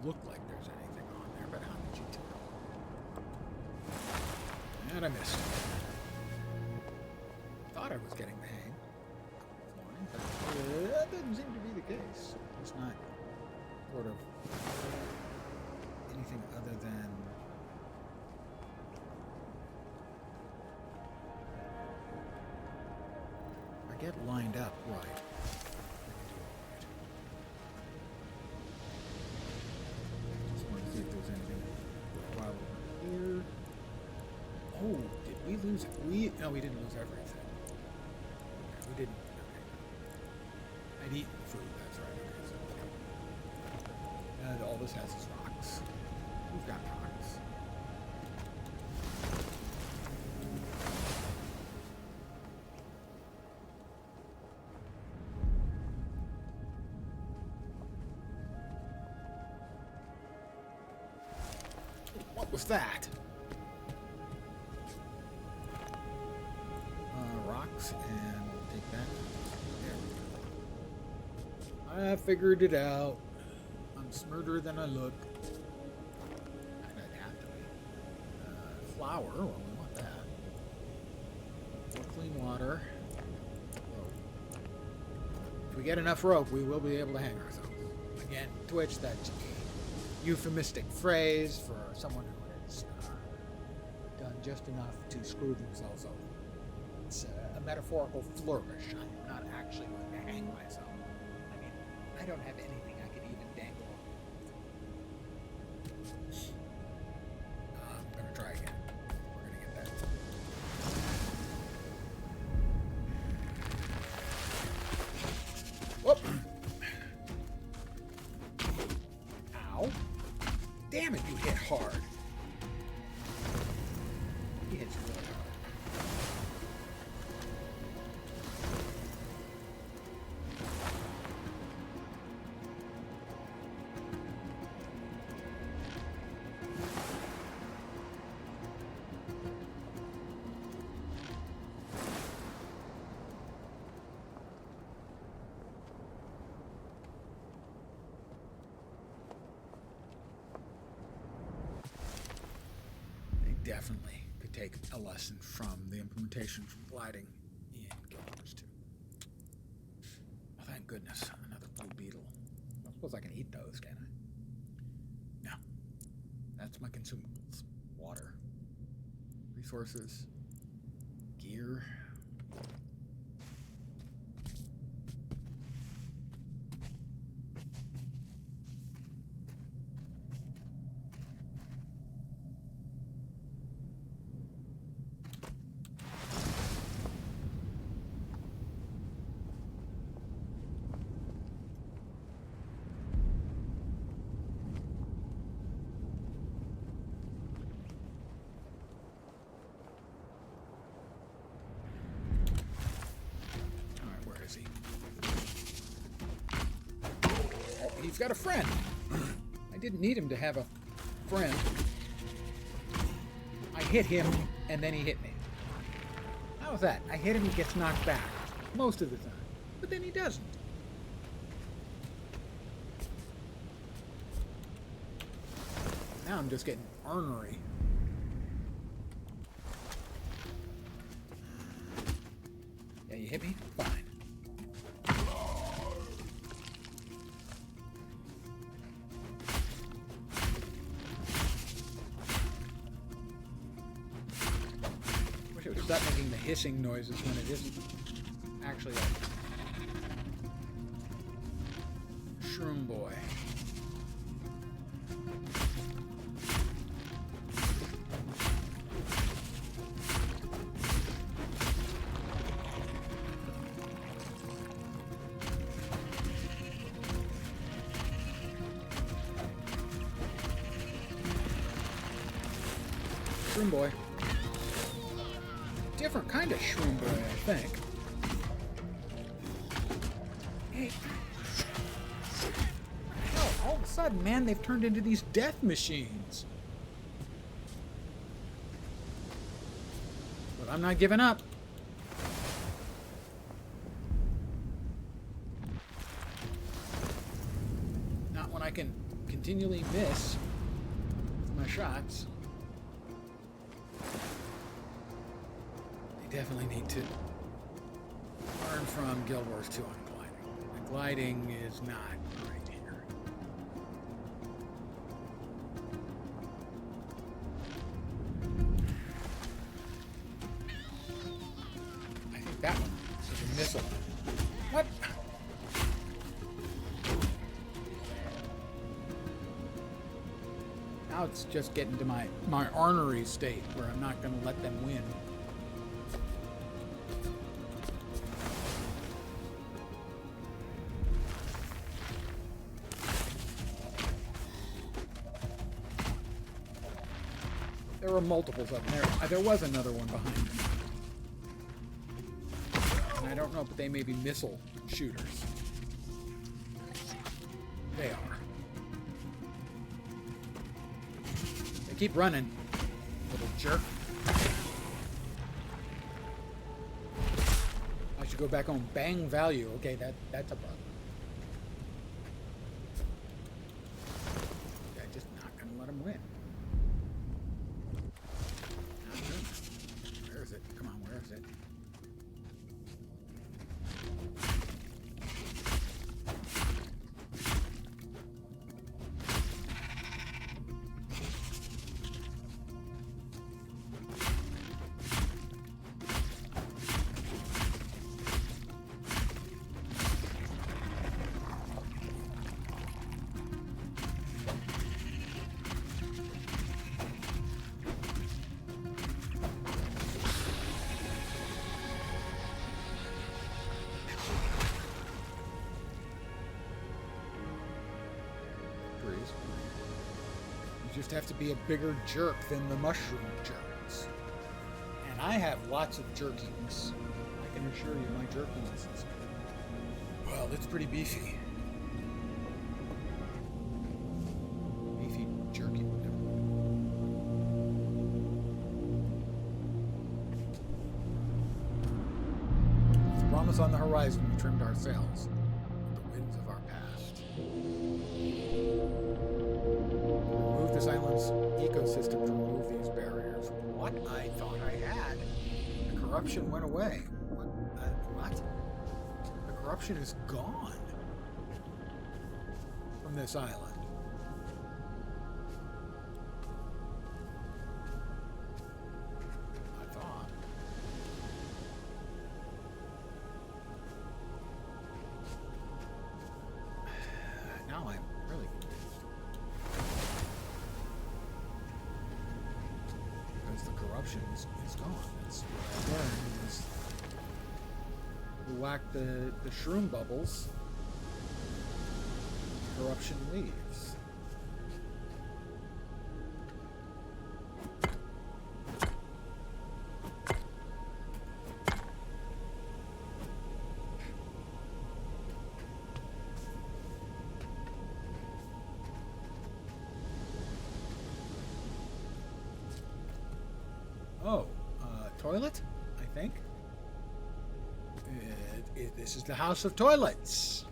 look like there's anything on there, but how did you tell? And I missed. Thought I was getting the hang of flying, but that doesn't seem to be the case. It's not sort of anything other than I get lined up right. Just want to see if there's anything worthwhile over here. Oh, did we lose it? No, we didn't lose everything. Okay, we didn't. Okay. I'd eaten food, that's right. Okay, so, okay. And all this has is rocks. We've got rocks. What was that? Rocks, and we'll take that. There we go. I figured it out. I'm smarter than I look. I'd have to be. Flour, well, we want that. More clean water. Rope. If we get enough rope, we will be able to hang ourselves. Again, Twitch, that's a euphemistic phrase for someone who has done just enough to screw themselves over. It's a metaphorical flourish. I'm not actually going to hang myself. I mean, I don't have anything I could even dangle. I'm going to try again. We're going to get that. Whoop! Ow. Damn it, you hit hard. He hits really hard. Definitely could take a lesson from the implementation from gliding in Guild Wars 2. Oh, thank goodness. Another blue beetle. I suppose I can eat those, can I? No. That's my consumables. Water. Resources. Gear. He's got a friend. I didn't need him to have a friend. I hit him, and then he hit me. How was that? I hit him, he gets knocked back. Most of the time. But then he doesn't. Now I'm just getting ornery. Yeah, you hit me? Fine. Stop making the hissing noises when it isn't actually a shroom boy. Shroom boy. Different kind of shroom boy, I think. Hey. Hell, all of a sudden, man, they've turned into these death machines. But I'm not giving up. Not when I can continue continually miss my shots. They definitely need to learn from Guild Wars 2 on gliding. The gliding is not great here. I think that one is a missile. What? Now it's just getting to my ornery state where I'm not going to let them win. There were multiples of them. There was another one behind me. And I don't know, but they may be missile shooters. They are. They keep running, little jerk. I should go back on bang value. Okay, that's a bug. I'm just not going to let them win. Where is it? Come on, where is it? You just have to be a bigger jerk than the mushroom jerks. And I have lots of jerkiness. I can assure you my jerkiness is, well, it's pretty beefy. Beefy jerky. With the promise on the horizon, we trimmed our sails with the winds of our past. This island's ecosystem to remove these barriers. What? I thought I had. The corruption went away. What? The corruption is gone from this island. I thought. Now I'm really confused. The corruption is gone. That's what I learned. Is we whack the shroom bubbles, corruption leaves. Oh, toilet, I think. This is the house of toilets.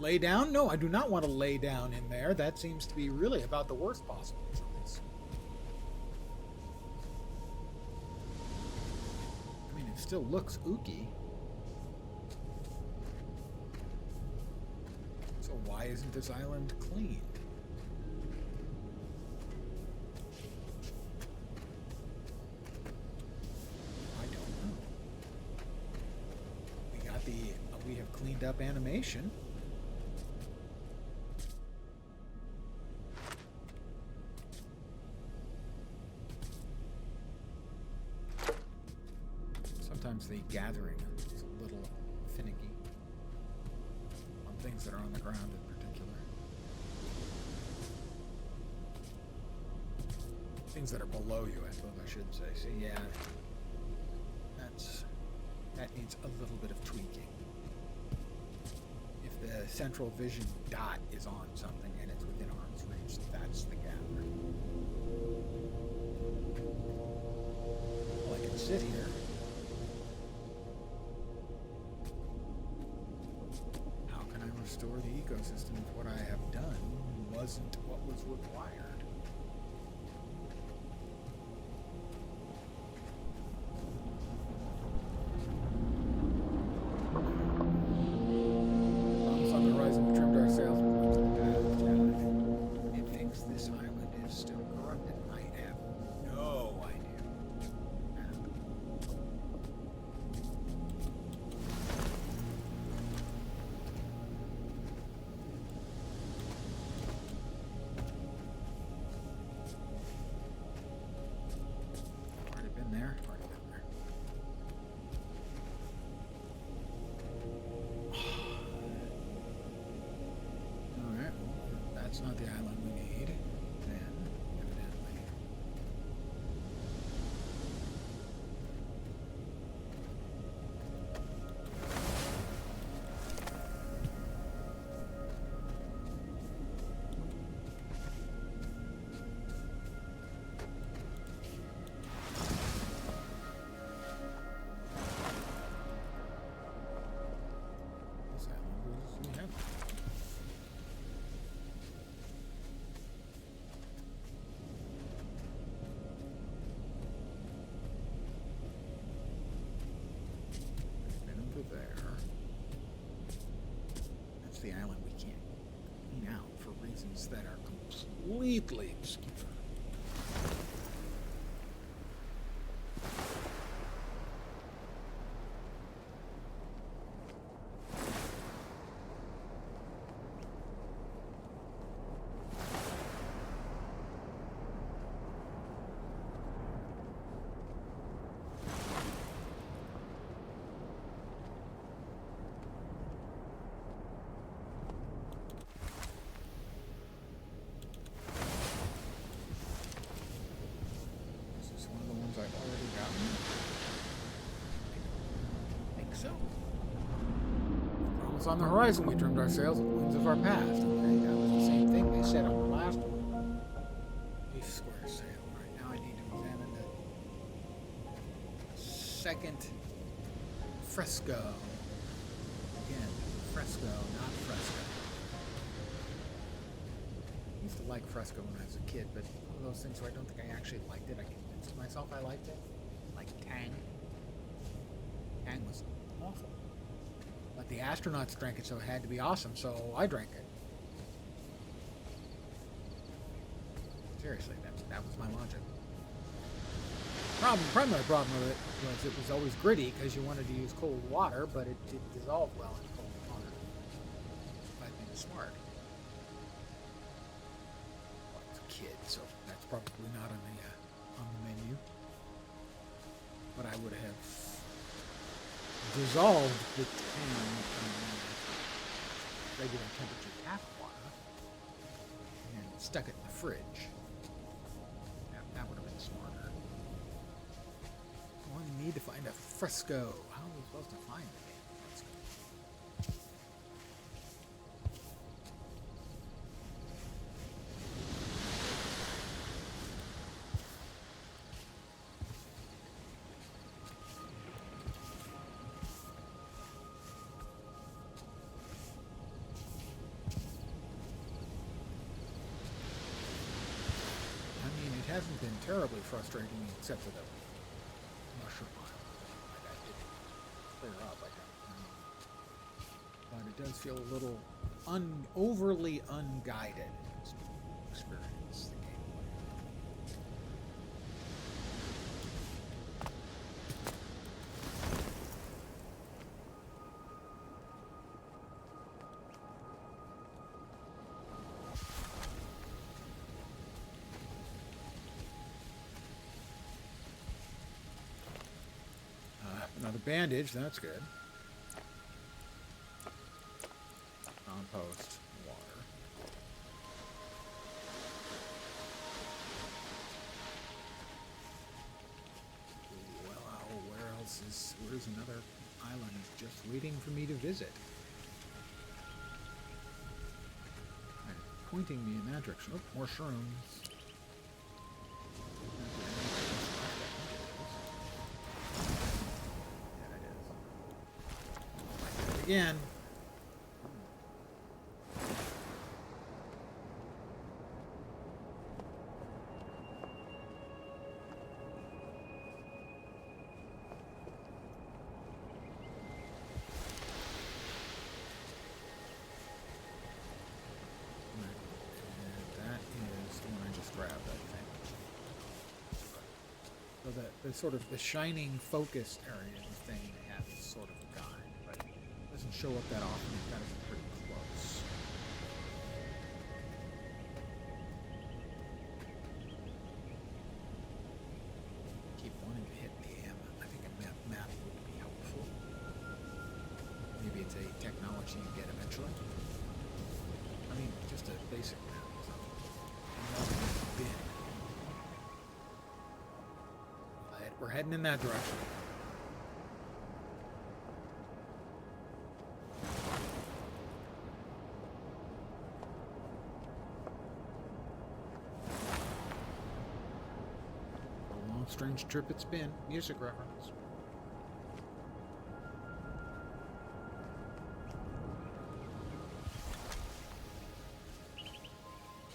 Lay down? No, I do not want to lay down in there. That seems to be really about the worst possible choice. I mean, it still looks ooky. So why isn't this island clean? We have cleaned up animation. Sometimes the gathering is a little finicky on things that are on the ground in particular. Things that are below you, I suppose I should say. So yeah, that needs a little bit of tweaking. The central vision dot is on something and it's within arm's reach. That's the gather. Well, I can sit here. How can I restore the ecosystems, what I have done wasn't what was required. Problems on the horizon, we trimmed our sails and went to the path. It thinks this island is still corrupted. I have no idea. There. Already been there. Alright, that's not the island we need. Then, evidently. That's the island we can't clean out for reasons that are completely obscure. I've already gotten. I think so. Problems on the horizon. We trimmed our sails with the winds of our past. Okay, that was the same thing they said on the last one. Leaf square sail. Right now I need to examine the second fresco. Again, fresco, not fresco. I used to like fresco when I was a kid, but one of those things where I don't think I actually liked it. I convinced myself I liked it. Like Tang. Tang was awful. But the astronauts drank it, so it had to be awesome, so I drank it. Seriously, that was my logic. Primary problem with it was always gritty because you wanted to use cold water, but it dissolved well in cold water. By being smart. Well, I was a kid, so that's probably not on the menu. But I would have dissolved the Tang in regular temperature tap water and stuck it in the fridge. That would have been smarter. Well, we need to find a fresco. How are we supposed to find the fresco? It hasn't been terribly frustrating except for the mushroom island. Like I didn't clear up. But it does feel a little overly unguided experience. The gameplay. Another bandage, that's good. Compost, water. Well, where's another island just waiting for me to visit? And pointing me in that direction. Oh, more shrooms. Again. So the sort of the shining focused area thing they have is sort of a guide, but it doesn't show up that often. You've got to be pretty close. Keep wanting to hit the M. I think a map would be helpful. Maybe it's a technology you get eventually. I mean, just a basic map. So. We're heading in that direction. A long, strange trip it's been. Music reference.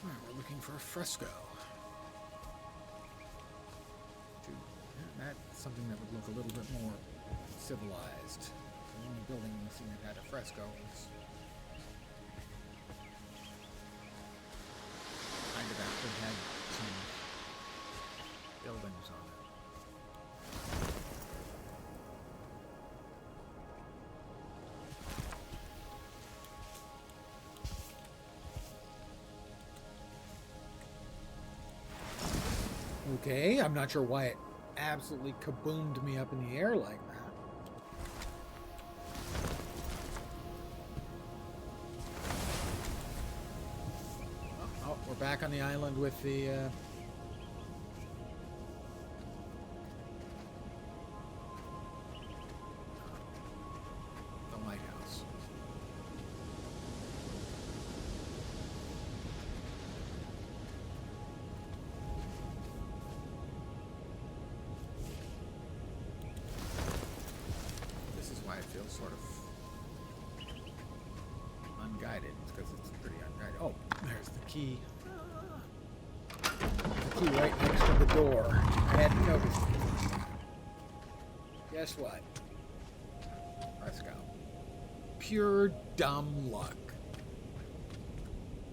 All right, we're looking for a fresco. That's something that would look a little bit more civilized. The only building we've seen that had a fresco was kind of actually had some buildings on it. Okay, I'm not sure why it absolutely kaboomed me up in the air like that. Oh, we're back on the island with the lighthouse. It feels sort of unguided because it's pretty unguided. Oh, there's the key. The key right next to the door. I hadn't noticed it. Guess what? Let's go. Pure dumb luck.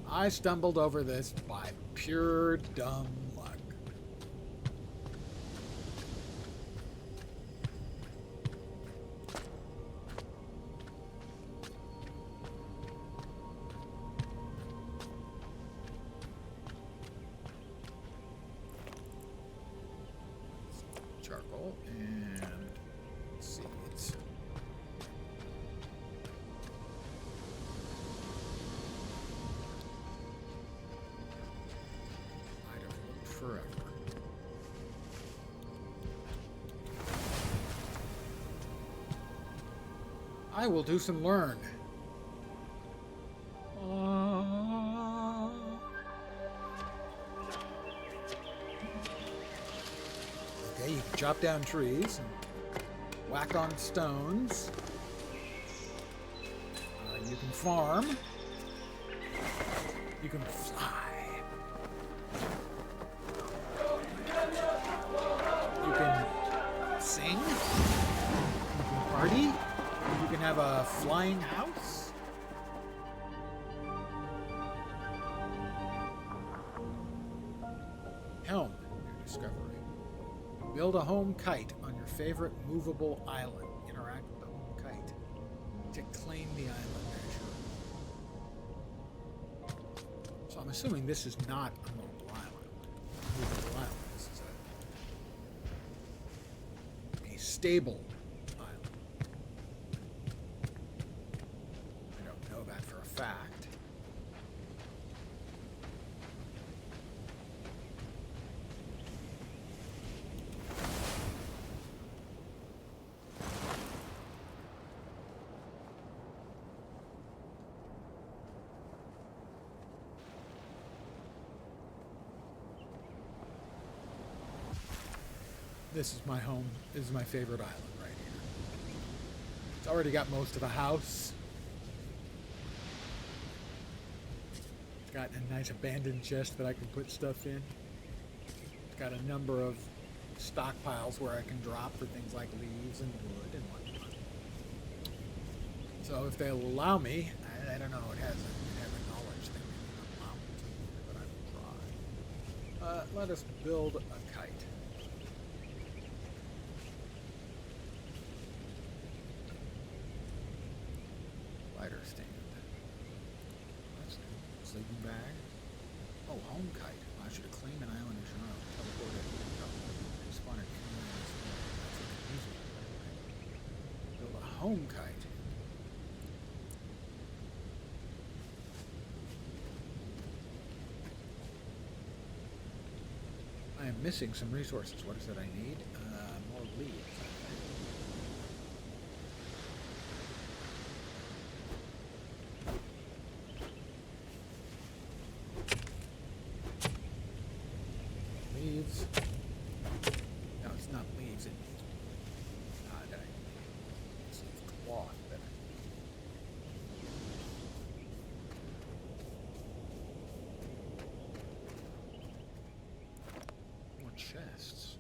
I stumbled over this by pure dumb luck. Charcoal and seeds. I'd have looked forever. I will do some learn. Okay, you can chop down trees and whack on stones. You can farm. You can fly. You can sing. You can party. You can have a flying house. Helm, new discovery. Build a home kite on your favorite movable island. Interact with the home kite to claim the island as yours. So I'm assuming this is not a mobile island. Movable island. This is a stable island. I don't know that for a fact. This is my home. This is my favorite island right here. It's already got most of a house. It's got a nice abandoned chest that I can put stuff in. It's got a number of stockpiles where I can drop for things like leaves and wood and whatnot. So if they'll allow me, I don't know, it has a knowledge thing. Maybe not allow me to, but I will try. Let us build a kite. Fighter stand. That's new. Sleeping bag. Oh, home kite. Allows you to claim an island as your own. Teleport it. Spawn it. That's easy. Build a home kite. I am missing some resources. What is it I need? More leaves. Leaves. No, it's not leaves. It's cloth. More chests.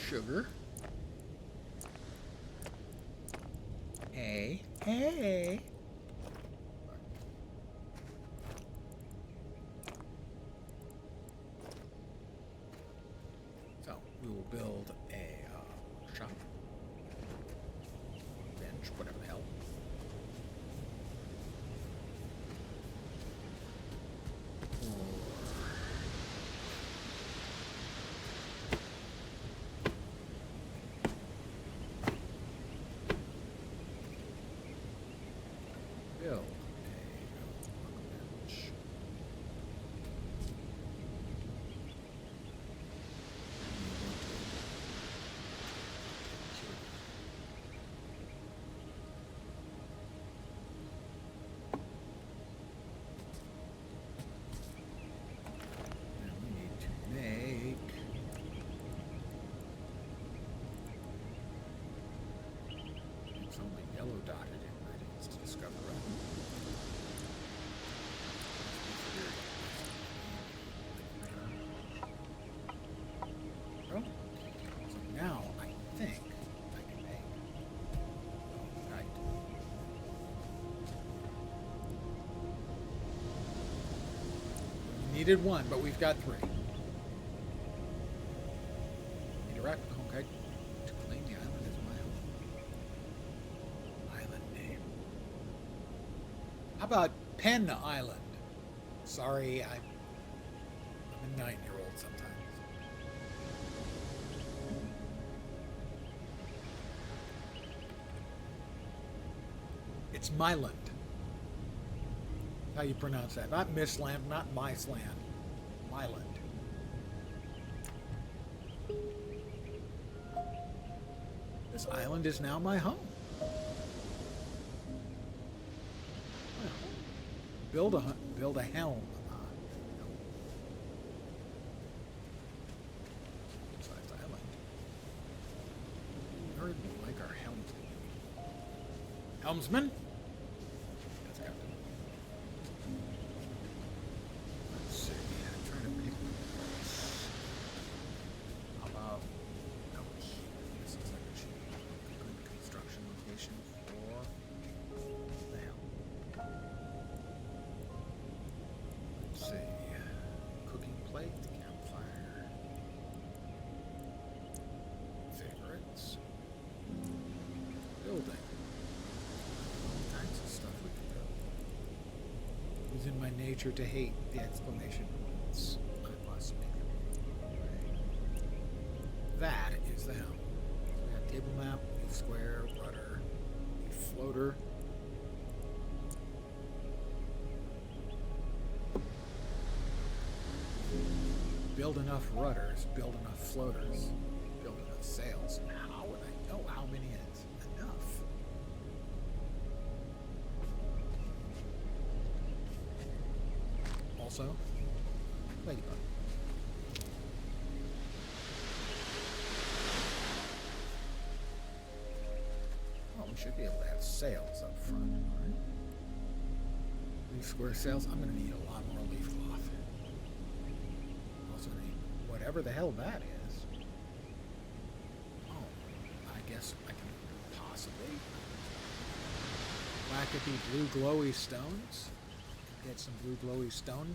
Sugar. Hey. So we will build a shop, bench, whatever the hell. Build a bench. And we need to make it's only yellow dotted ingredients to discover. Oh, so now I think I can make right. We needed one, but we've got 3. Interact with home kite to claim the island as my home. Island name. How about Penn Island? Sorry, I'm a 9-year-old sometimes. It's Myland. How you pronounce that? Not Missland, not Mysland. Myland. This island is now my home. Build a helm. Sized island. I really like our helmsman. Helmsman? That's Captain. Let's see. I'm trying to pick. How about? No, this looks like a good construction location for the helm. Let's see. Cooking plate, campfire. Favorites. Building. All kinds of stuff we can build. It is in my nature to hate the exclamation points. I must make them. That is the helm. We got table map, leaf square, rudder, leaf floater. Build enough rudders, build enough floaters, build enough sails. How would I know how many is enough? Also, ladybug. Well, we should be able to have sails up front, right? Leaf square sails. I'm going to need a lot more leaf cloth. Also need whatever the hell that is. Oh, I guess I can possibly whack at the blue glowy stones. Get some blue glowy stone.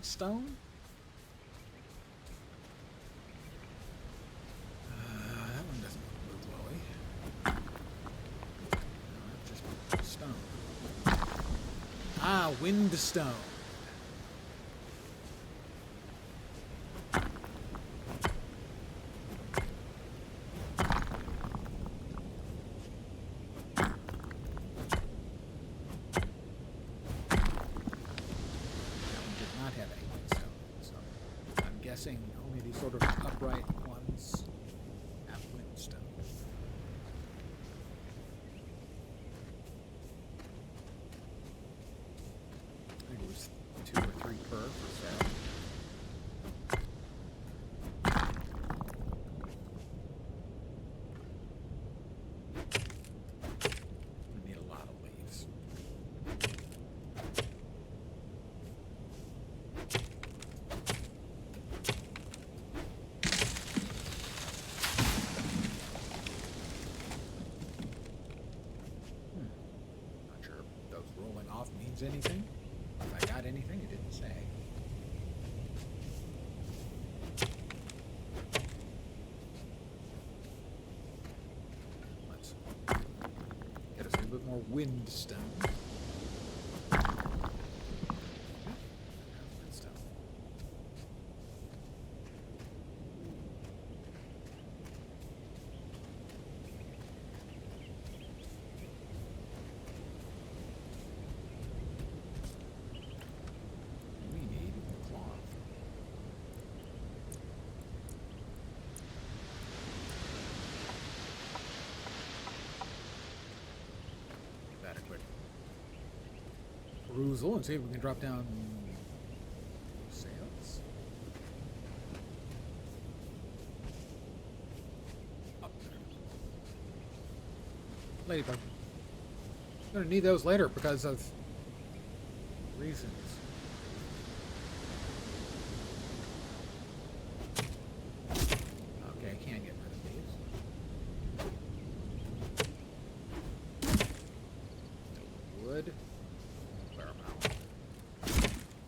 Ah, windstone. Only these sort of upright ones have windstone. I think it was 2 or 3 per for sale. We need a lot of leaves. Means anything? If I got anything, it didn't say. Let's get us a little bit more windstone. Perusal and see if we can drop down sails. Up there. Ladybug. I'm gonna need those later because of reasons. Okay, I can't get rid of these. Wood.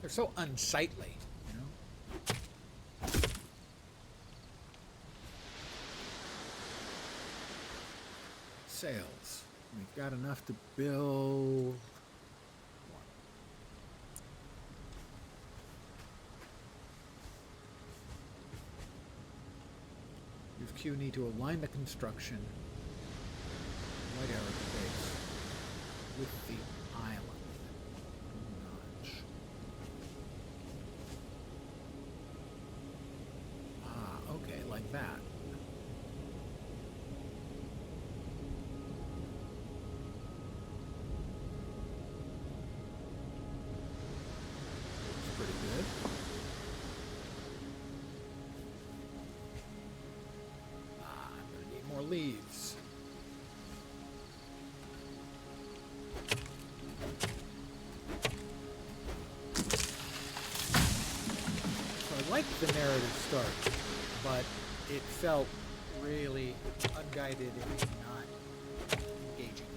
They're so unsightly, you know? Sails. We've got enough to build one. Use Q need to align the construction right out of the base with the island. Like that. Looks pretty good. I'm gonna need more leaves. So I like the narrative start, but it felt really unguided and not engaging.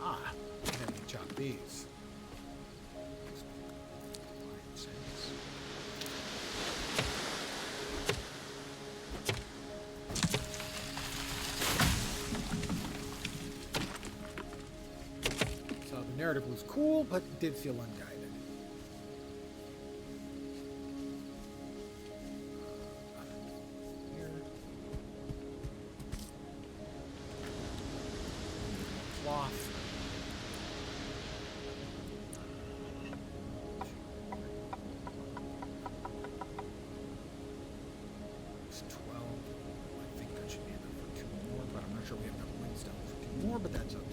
Ah, and then we chop these. So the narrative was cool, but it did feel unguided. But that's okay.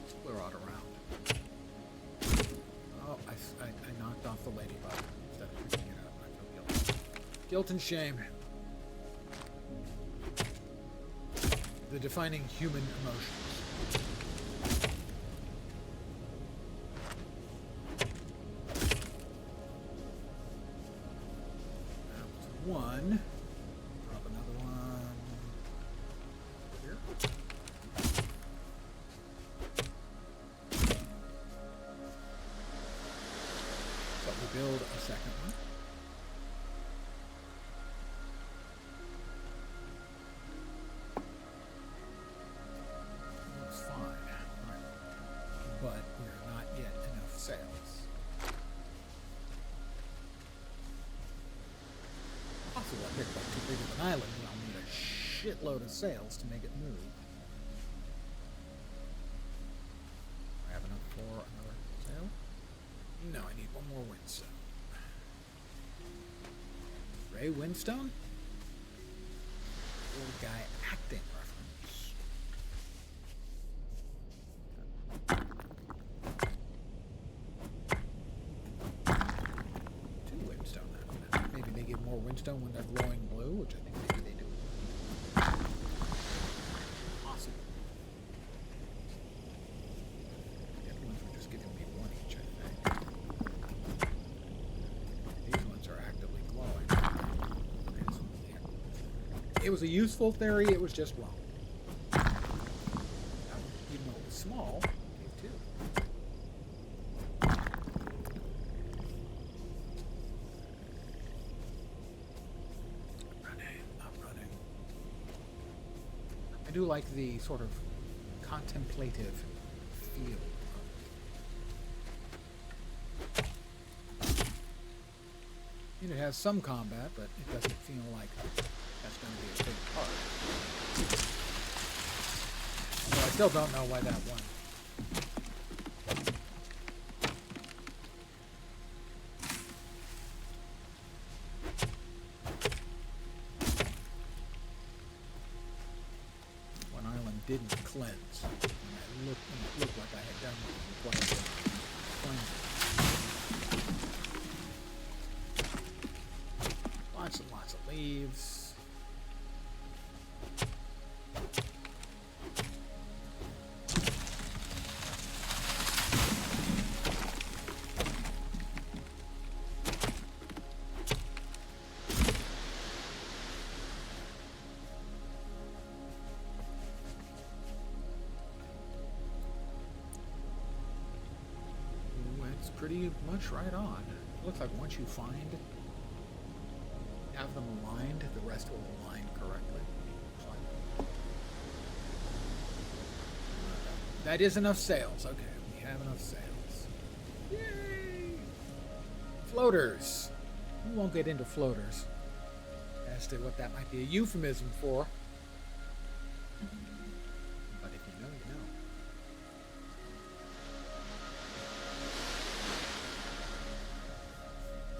Let's clear out around. Oh, I knocked off the ladybug instead of picking it up. I feel guilty. Guilt and shame. The defining human emotions. One. Drop another one. Here. island, I'll need a shitload of sails to make it move. Do I have enough for another sail? No, I need one more windstone. Ray Windstone? Old guy acting reference. Two windstone then. Maybe they give more windstone when they're glowing blue, which I think maybe they do. Possible. The other ones were just giving me one each, I think. These ones are actively glowing. It was a useful theory, it was just wrong. Even though it was small, it gave two. I'm running. I do like the sort of contemplative feel of it. And it has some combat, but it doesn't feel like that's going to be a big part. Although I still don't know why that won. One island didn't cleanse. And it looked like I had done quite a cleansing. Lots and lots of leaves. Pretty much right on. It looks like once you have them aligned, the rest will align correctly. That is enough sails. Okay, we have enough sails. Yay! Floaters. We won't get into floaters as to what that might be a euphemism for. But if you know, you know.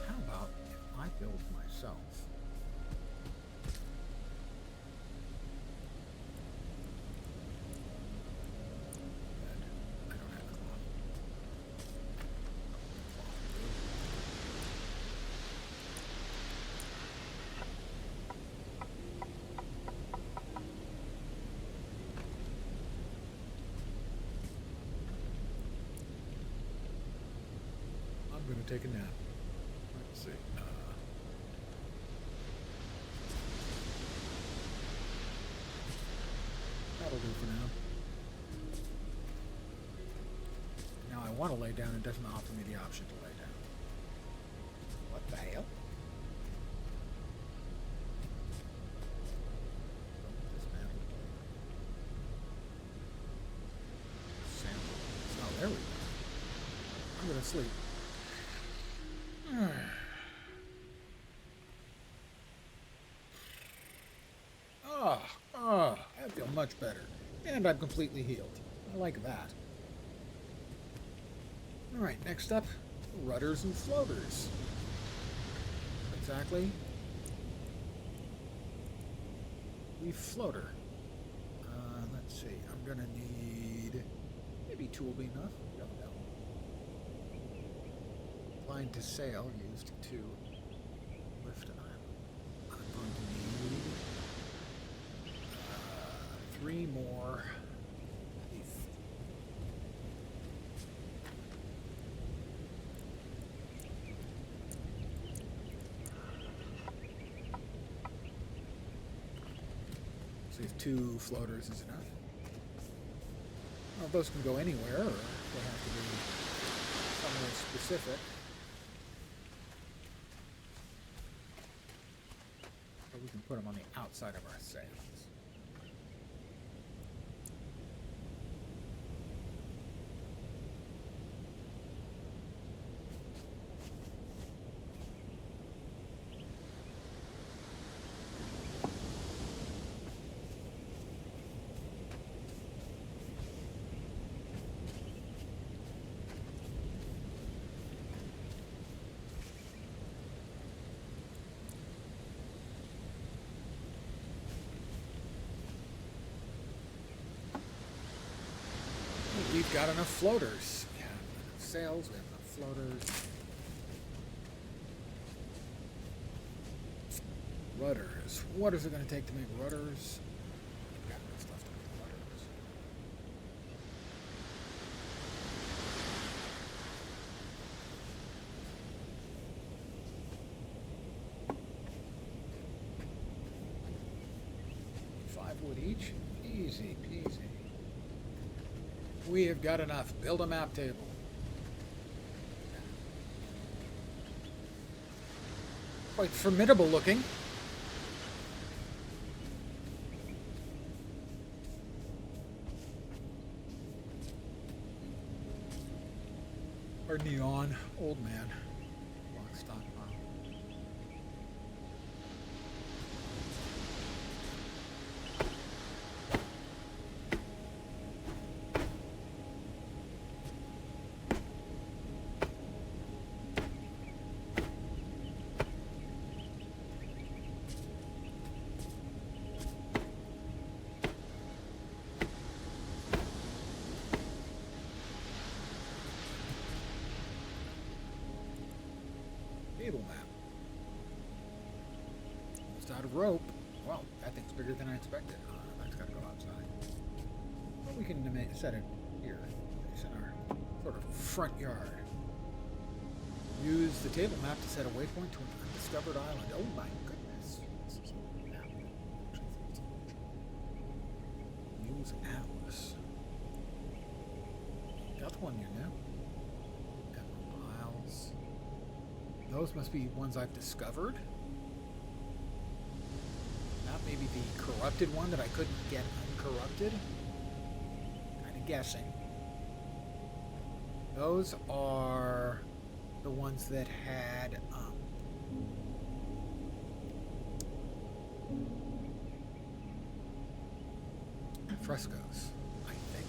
How about if I build myself I don't have cloth. I'm going to take a nap. Let's see. That'll do for now. Now I want to lay down. It doesn't offer me the option to lay down. What the hell? Dismantle. Sample. Oh, there we go. I'm going to sleep. I feel much better. And I'm completely healed. I like that. Alright, next up, rudders and floaters. Exactly. The floater. Let's see. I'm gonna need... Maybe two will be enough. I don't know. Line to sail used to lift an island. I'm going to need 3 more. See if 2 floaters is enough. Well, those can go anywhere, or they have to be somewhere specific. Or we can put them on the outside of our sails. we've got enough floaters. We have enough sails, we have enough floaters. Rudders. What is it going to take to make rudders? We've got enough stuff to make rudders. Five wood each. Easy peasy. We have got enough. Build a map table. Quite formidable looking. Our neon old man. Lock, stock, pile. Table map. Almost out of rope. Well, that thing's bigger than I expected. That's got to go outside. But we can set it here. It's in our sort of front yard. Use the table map to set a waypoint to an undiscovered island. Oh my goodness. This is a map. Use Atlas. Got one you know. Those must be ones I've discovered. Not maybe the corrupted one that I couldn't get uncorrupted. Kind of guessing. Those are the ones that had frescoes, I think.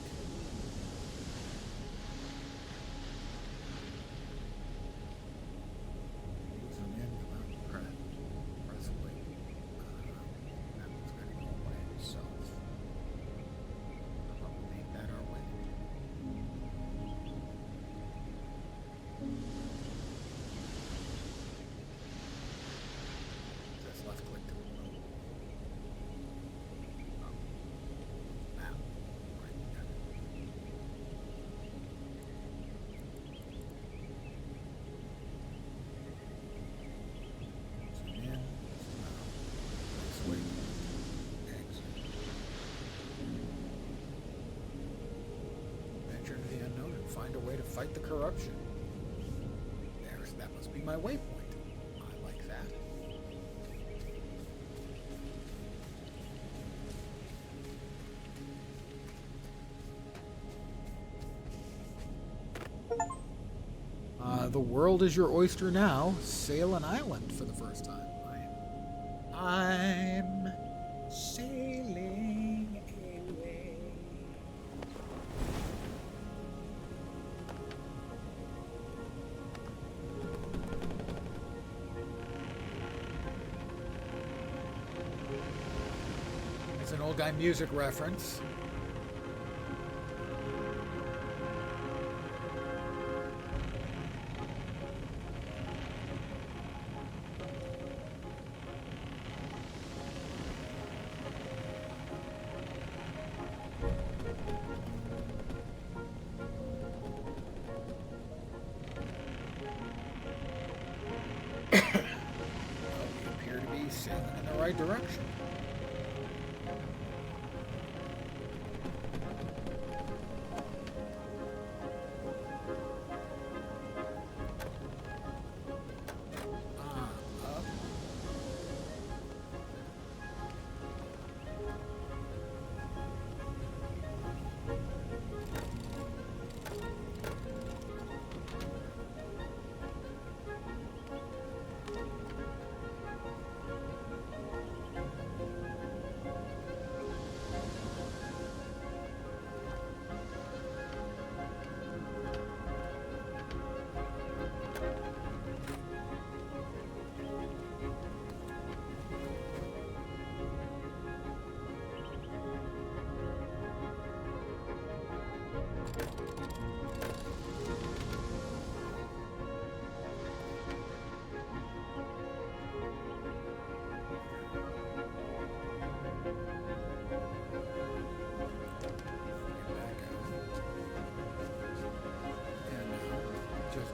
Fight the corruption. That must be my waypoint. I like that. The world is your oyster now. Sail an island for the first time. I'm sailing away. It's an old guy music reference. Direction.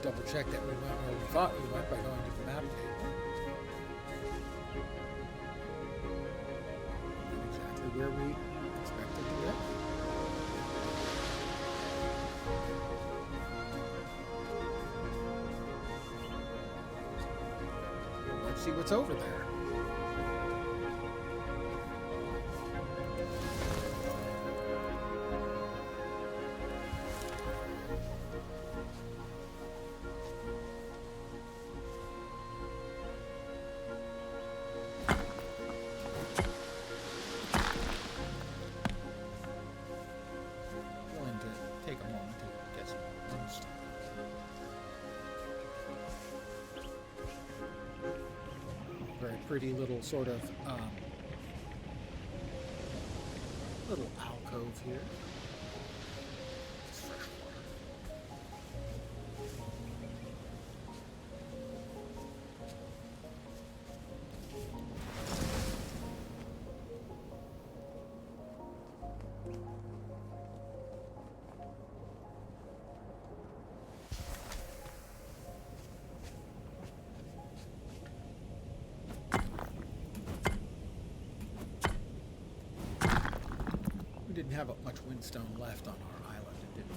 double check that we went where we thought we went by going to the map table. Not exactly where we expected to go. Well, let's see what's over there. Pretty little sort of little alcove here. It's fresh water. We didn't have much windstone left on our island, did we?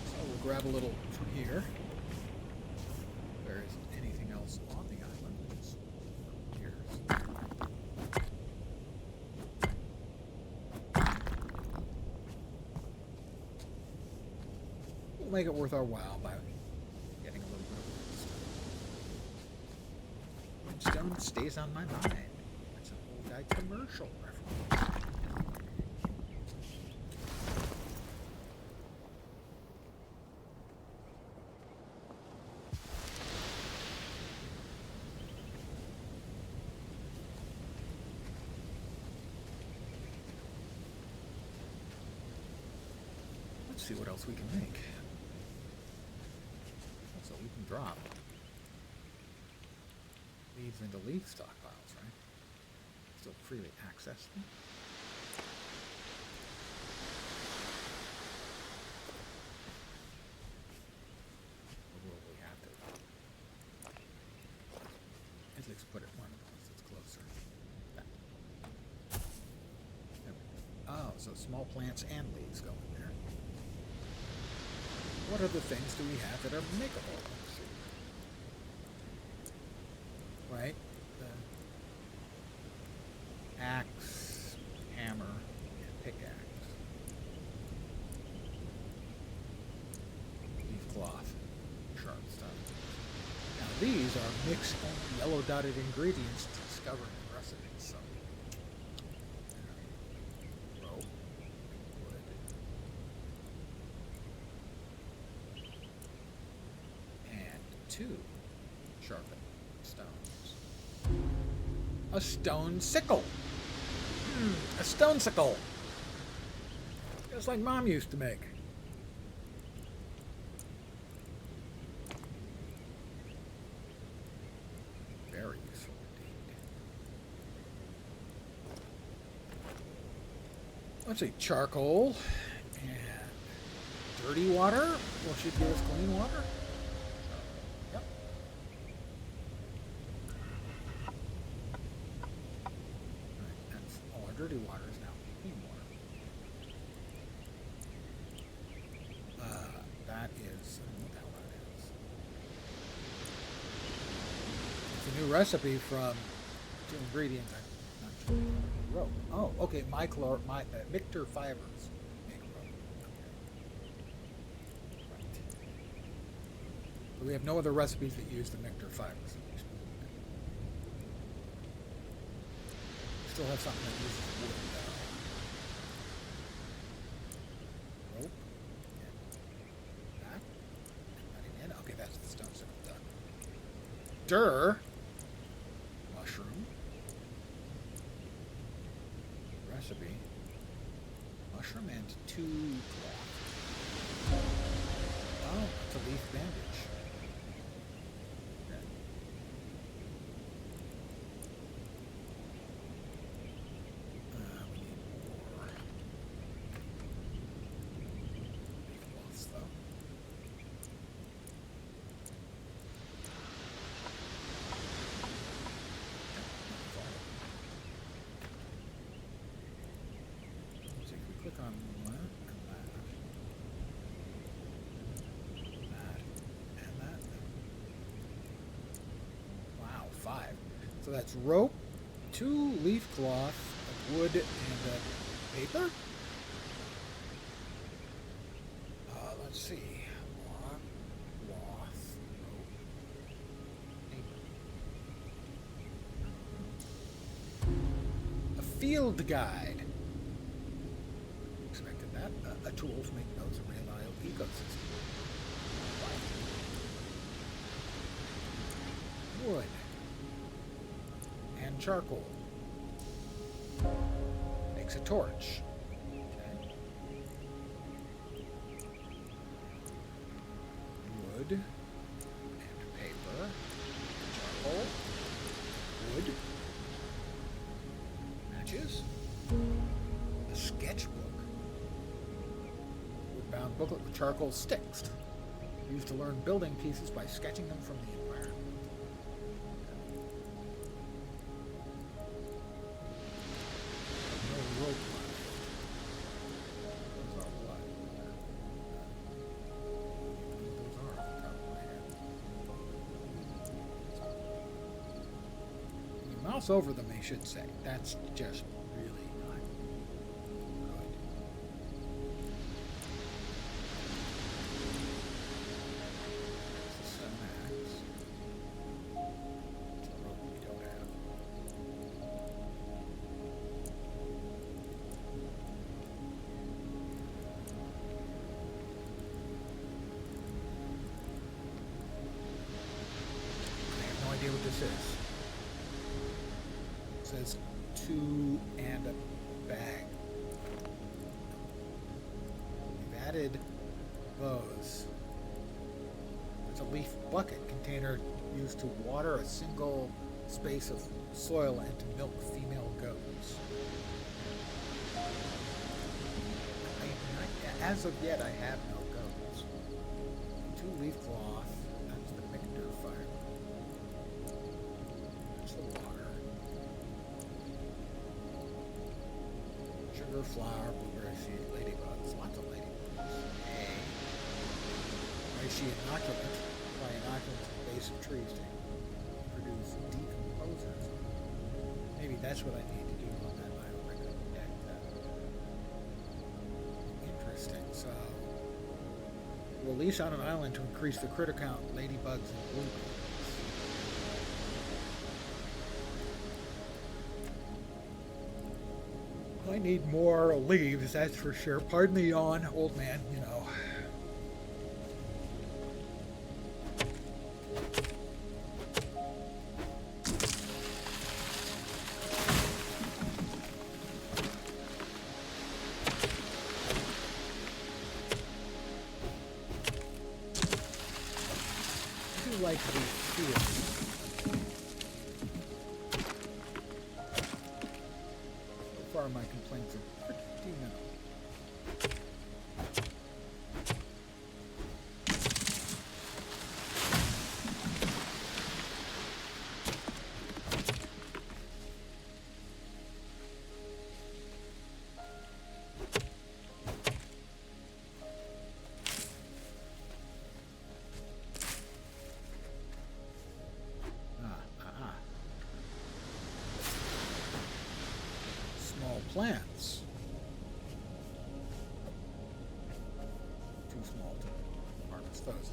So we'll grab a little from here. If there isn't anything else on the island. We'll make it worth our while by getting a little bit of windstone. Windstone stays on my mind. It's an old guy commercial reference. Let's see what else we can make. Also, we can drop leaves into leaf stockpiles, right? Still freely access them. Or will we have to at least put it one place that's closer? There we go. Oh, so small plants and leaves go in there. What other things do we have that are makeable? Let's see. Right? The axe, hammer, and pickaxe. Leaf cloth, sharp stuff. Now these are mixed yellow dotted ingredients discovered in recipes. So rope, wood, and 2 sharpened stones. A stone sickle. A stone sickle. Just like Mom used to make. Very useful indeed. Let's see, charcoal and dirty water. Well, should give us clean water. Yep. Right, that's all our dirty water is now clean water. That is, I don't know what the hell that is. It's a new recipe from 2 ingredients. I'm not sure. Rope. Oh, okay. Mictor fibers make rope. Okay. Right. But we have no other recipes that use the Mictor fibers. Still have something that uses wood. Rope. And that. Cutting in. Okay, that's the stone sickle done. Mushroom. Recipe. Mushroom and 2 cloth. Oh, it's a leaf bandage. Okay. We need more. And that. Wow, 5. So that's rope, 2 leaf cloth, of wood, and paper? Let's see. Cloth, rope, paper. A field guide. Expected that. A tool to make notes of real ecosystem. Wood. And charcoal. Makes a torch. Okay. Wood. And paper. Charcoal. Wood. Matches. A sketchbook. Wood-bound booklet with charcoal sticks. Used to learn building pieces by sketching them from the environment. No rope left. Those are what? Those are off the top of my head. When you mouse over them, they should say. That's just really not good. What this is. It says 2 and a bag. We've added those. There's a leaf bucket container used to water a single space of soil and to milk female goats. As of yet, I have no goats. 2 leaf cloth. That's the mixture fire. Sugar, flour, blueberry seed, ladybugs. Lots of ladybugs. Hay. Reishi inoculant. Apply inoculants at the base of trees to produce decomposers. Maybe that's what I need to do on that island. Interesting. So, release on an island to increase the critter count, ladybugs, and blueberries. I need more leaves, that's for sure. Pardon the yawn, old man, you know. I do like these fields. My complaints are pretty minimal. Plants. Too small to harvest those.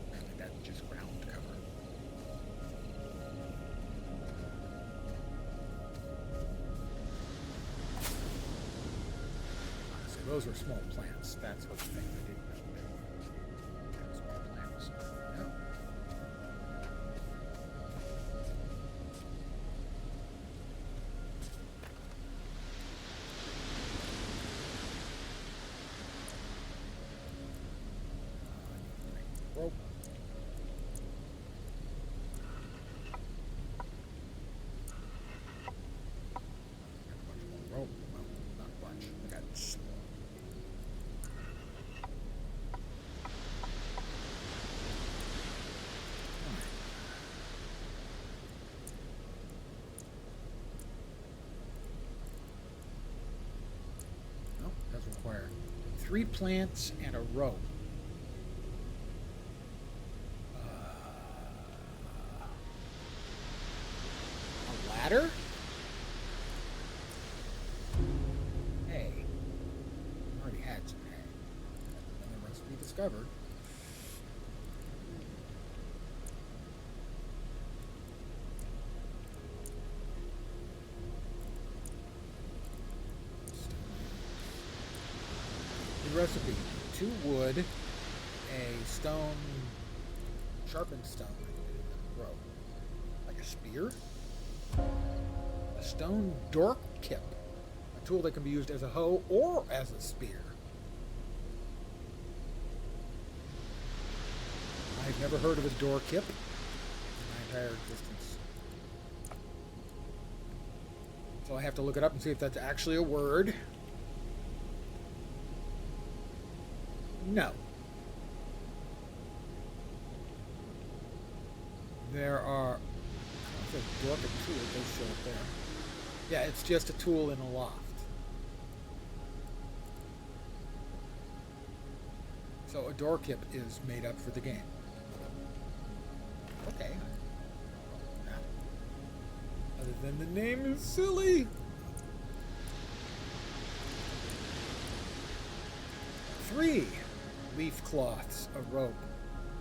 Apparently that's just ground cover. So those are small plants. That's what the thing I didn't know they were. Small plants. Yep. Rope. Much more rope. Well, not much. I got 3 plants and a rope. A ladder? Hay. I already had some hay. Another recipe discovered. The recipe: 2 wood, a stone, sharpened stone, rope, like a spear, a stone dork kip, a tool that can be used as a hoe or as a spear. I've never heard of a door kip in my entire existence. So I have to look it up and see if that's actually a word. No. There are... It's a dork tool, it does show up there. Yeah, it's just a tool in a loft. So a door kip is made up for the game. Okay. Other than the name is silly. 3 leaf cloths, a rope,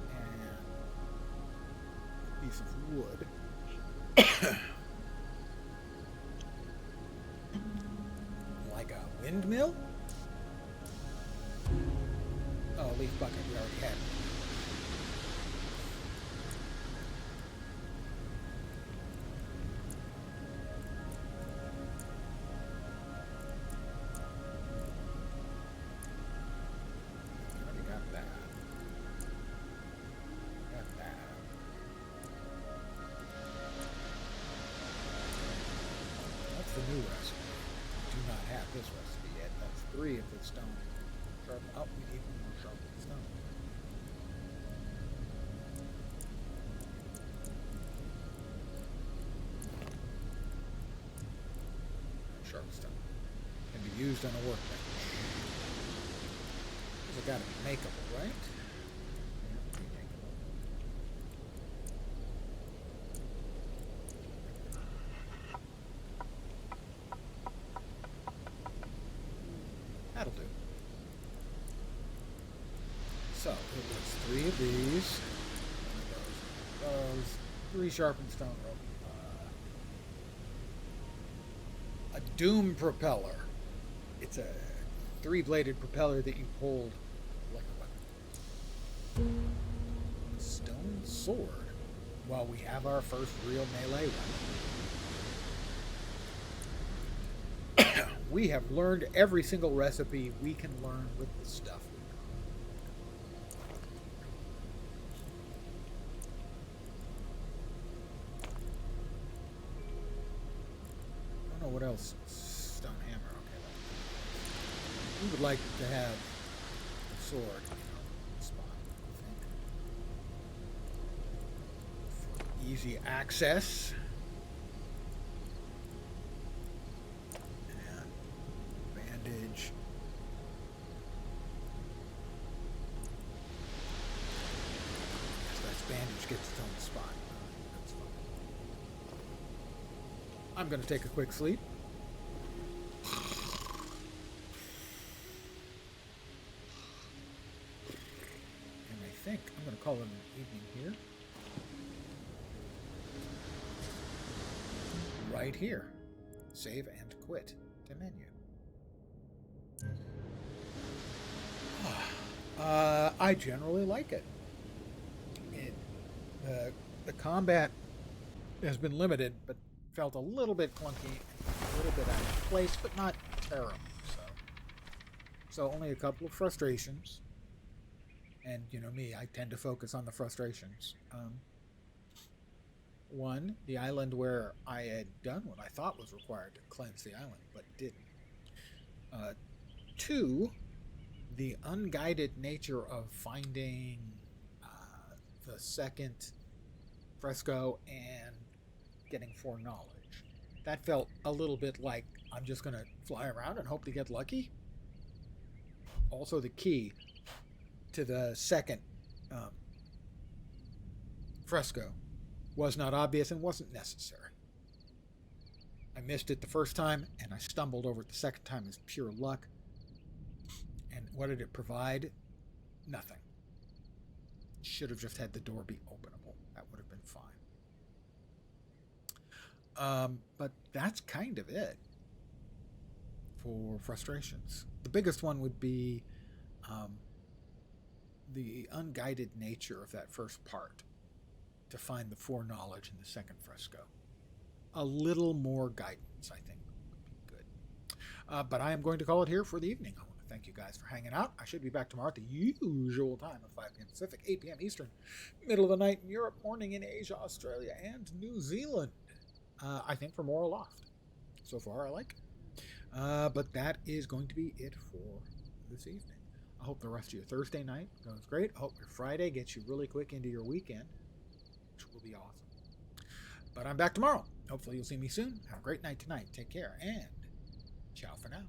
and a piece of wood. Like a windmill? Oh, a leaf bucket, we already had. The new recipe. We do not have this recipe yet. That's 3 of the stone. Sharpen. Oh, we need one more sharpened stone. Sharp stone can be used on a workbench. These have got to be makeable, right? That'll do. So, it was 3 of these. Those 3 sharpened stone rope. A doom propeller. It's a 3-bladed propeller that you hold like a weapon. A stone sword. Well, we have our first real melee weapon. We have learned every single recipe we can learn with the stuff. I don't know what else. Stone hammer. Okay. We would like to have a sword, spot, I think. For easy access. Bandage. That's bandage gets its own spot. That's fine. I'm going to take a quick sleep. And I think I'm going to call it an evening here. Right here. Save and quit to menu. I generally like it. The combat has been limited, but felt a little bit clunky, a little bit out of place, but not terrible. So only a couple of frustrations. And you know me, I tend to focus on the frustrations. One, the island where I had done what I thought was required to cleanse the island, but didn't. 2, the unguided nature of finding the second fresco and getting foreknowledge. That felt a little bit like I'm just going to fly around and hope to get lucky. Also, the key to the second um, fresco was not obvious and wasn't necessary. I missed it the first time, and I stumbled over it the second time as pure luck. And what did it provide? Nothing. Should have just had the door be openable. That would have been fine. But that's kind of it for frustrations. The biggest one would be the unguided nature of that first part to find the foreknowledge in the second fresco. A little more guidance, I think, would be good. But I am going to call it here for the evening. I want to thank you guys for hanging out. I should be back tomorrow at the usual time of 5 p.m. Pacific, 8 p.m. Eastern, middle of the night in Europe, morning in Asia, Australia, and New Zealand. I think for more Aloft. So far, I like it. But that is going to be it for this evening. I hope the rest of your Thursday night goes great. I hope your Friday gets you really quick into your weekend, which will be awesome. But I'm back tomorrow. Hopefully you'll see me soon. Have a great night tonight. Take care, and ciao for now.